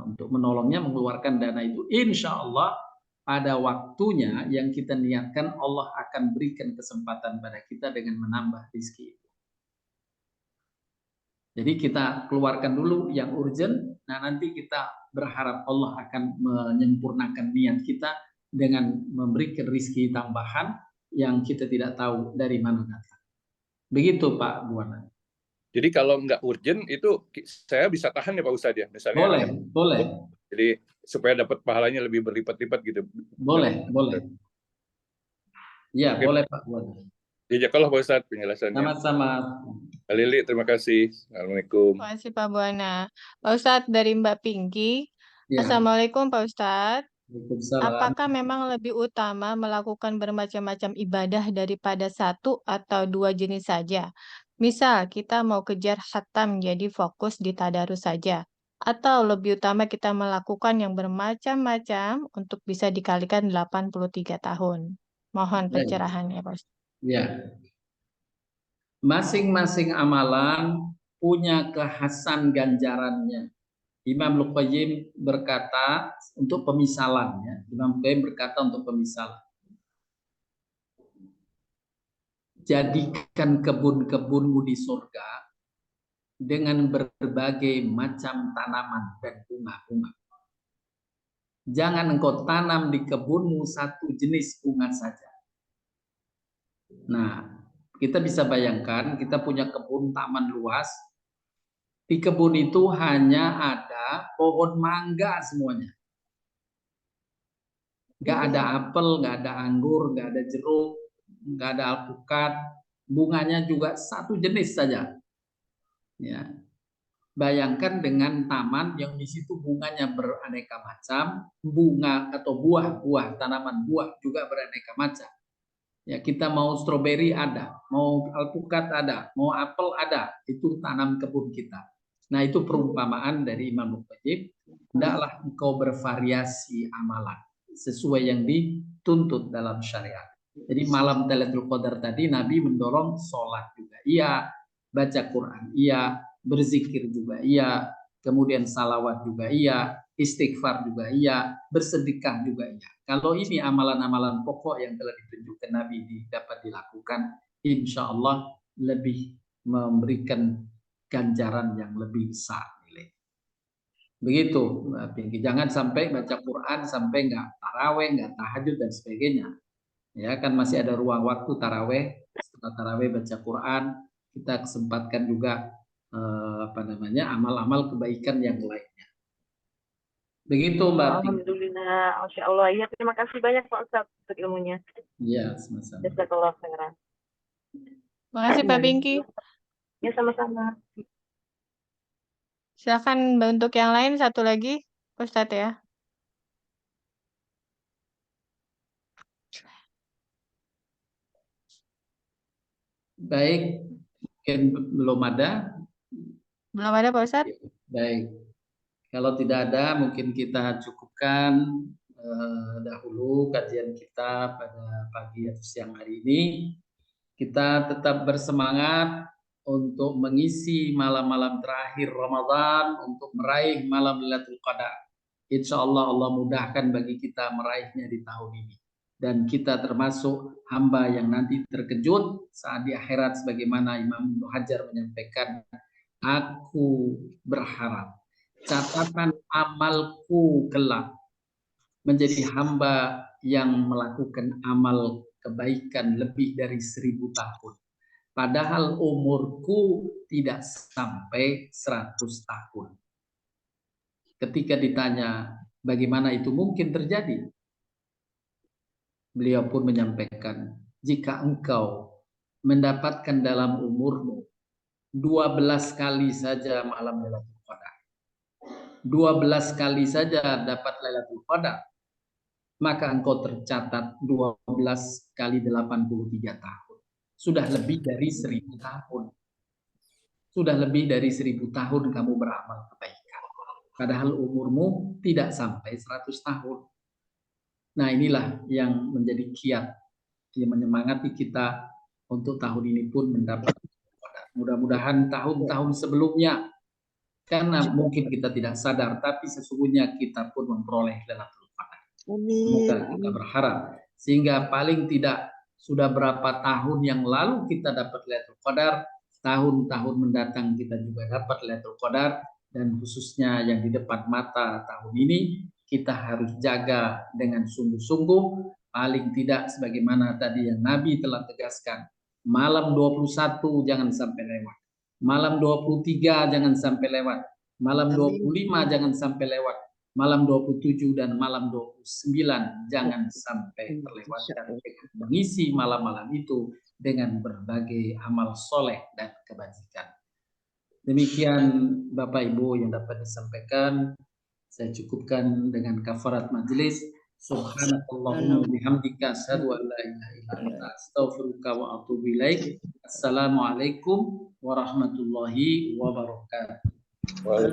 untuk menolongnya, mengeluarkan dana itu. Insya Allah pada waktunya yang kita niatkan Allah akan berikan kesempatan pada kita dengan menambah rezeki itu. Jadi kita keluarkan dulu yang urgent, nah nanti kita berharap Allah akan menyempurnakan niat kita dengan memberikan rezeki tambahan yang kita tidak tahu dari mana datang. Begitu Pak Buana. Jadi kalau nggak urgent itu saya bisa tahan ya Pak Ustadz ya, misalnya. Boleh. Jadi supaya dapat pahalanya lebih berlipat-lipat gitu. Boleh. Ya, boleh Pak Buana. Jazakallah Pak Ustadz penjelasannya. Sama-sama. Lili, terima kasih. Assalamualaikum. Terima kasih Pak Buana. Pak Ustadz dari Mbak Pinky. Ya. Assalamualaikum Pak Ustadz. Waalaikumsalam. Apakah memang lebih utama melakukan bermacam-macam ibadah daripada satu atau dua jenis saja? Misal kita mau kejar khatam jadi fokus di tadarus saja. Atau lebih utama kita melakukan yang bermacam-macam untuk bisa dikalikan 83 tahun. Mohon pencerahannya Pak Ustadz. Ya. Masing-masing amalan punya kekhasan ganjarannya. Imam Luqayyim berkata untuk pemisalan, ya. Imam Luqayyim berkata untuk pemisalan. Jadikan kebun-kebunmu di surga dengan berbagai macam tanaman dan bunga-bunga. Jangan engkau tanam di kebunmu satu jenis bunga saja. Nah, kita bisa bayangkan kita punya kebun taman luas. Di kebun itu hanya ada pohon mangga semuanya. Nggak ada apel, nggak ada anggur, nggak ada jeruk, nggak ada alpukat. Bunganya juga satu jenis saja. Ya. Bayangkan dengan taman yang di situ bunganya beraneka macam, bunga atau buah-buah, tanaman buah juga beraneka macam. Ya, kita mau stroberi ada, mau alpukat ada, mau apel ada, itu tanam kebun kita. Nah, itu perumpamaan dari Imam Luqayyim. Hendaklah engkau bervariasi amalan sesuai yang dituntut dalam syariat. Jadi malam Lailatul Qadar tadi Nabi mendorong sholat juga, iya, baca Quran, iya, berzikir juga, iya, kemudian salawat juga, iya, istighfar juga, iya, bersedekah juga, iya. Kalau ini amalan-amalan pokok yang telah ditunjukkan Nabi dapat dilakukan, insya Allah lebih memberikan ganjaran yang lebih besar nilai. Begitu, Mbak Pinky. Jangan sampai baca Quran sampai nggak taraweh, nggak tahajud dan sebagainya. Ya kan masih ada ruang waktu taraweh. Setelah taraweh baca Quran, kita kesempatkan juga amal-amal kebaikan yang lainnya. Begitu Mbak. Alhamdulillah, Masya Allah. Ya, terima kasih banyak Pak Ustadz untuk ilmunya. Iya, sama-sama. Jazakallah khairan. Terima kasih Pak Pinky. Ya, sama-sama. Silakan untuk yang lain satu lagi, Pak Ustadz ya. Baik, mungkin belum ada. Belum ada Pak Ustadz? Baik. Kalau tidak ada, mungkin kita cukupkan dahulu kajian kita pada pagi atau siang hari ini. Kita tetap bersemangat untuk mengisi malam-malam terakhir Ramadan untuk meraih malam Lailatul Qadar. Insya Allah Allah mudahkan bagi kita meraihnya di tahun ini. Dan kita termasuk hamba yang nanti terkejut saat di akhirat sebagaimana Imam Ibnu Hajar menyampaikan, aku berharap catatan amalku kelak menjadi hamba yang melakukan amal kebaikan lebih dari 1000 tahun. Padahal umurku tidak sampai 100 tahun. Ketika ditanya, Bagaimana itu mungkin terjadi? Beliau pun menyampaikan, jika engkau mendapatkan dalam umurmu 12 kali saja malam Lailatul Qadar, 12 kali saja dapat Lailatul Qadar, maka engkau tercatat 12 kali 83 tahun. Sudah lebih dari 1000 tahun. Sudah lebih dari 1000 tahun kamu beramal kebaikan. Padahal umurmu tidak sampai 100 tahun. Nah, inilah yang menjadi kiat yang menyemangati kita untuk tahun ini pun mendapat. Mudah-mudahan tahun-tahun sebelumnya, karena mungkin kita tidak sadar, tapi sesungguhnya kita pun memperoleh Lailatul Qadar. Semoga kita berharap, sehingga paling tidak sudah berapa tahun yang lalu kita dapat Lailatul Qadar, tahun-tahun mendatang kita juga dapat Lailatul Qadar, dan khususnya yang di depan mata tahun ini kita harus jaga dengan sungguh-sungguh, paling tidak sebagaimana tadi yang Nabi telah tegaskan, malam 21 jangan sampai lewat, malam 23 jangan sampai lewat, malam 25 jangan sampai lewat, malam 27 dan malam 29 jangan sampai terlewatkan, mengisi malam-malam itu dengan berbagai amal soleh dan kebajikan. Demikian Bapak Ibu yang dapat disampaikan. Saya cukupkan dengan kafarat majelis. Subhanakallahumma bihamdika asyhadu an la ilaha illa anta astaghfiruka wa atubu ilaik. Assalamualaikum warahmatullahi wabarakatuh.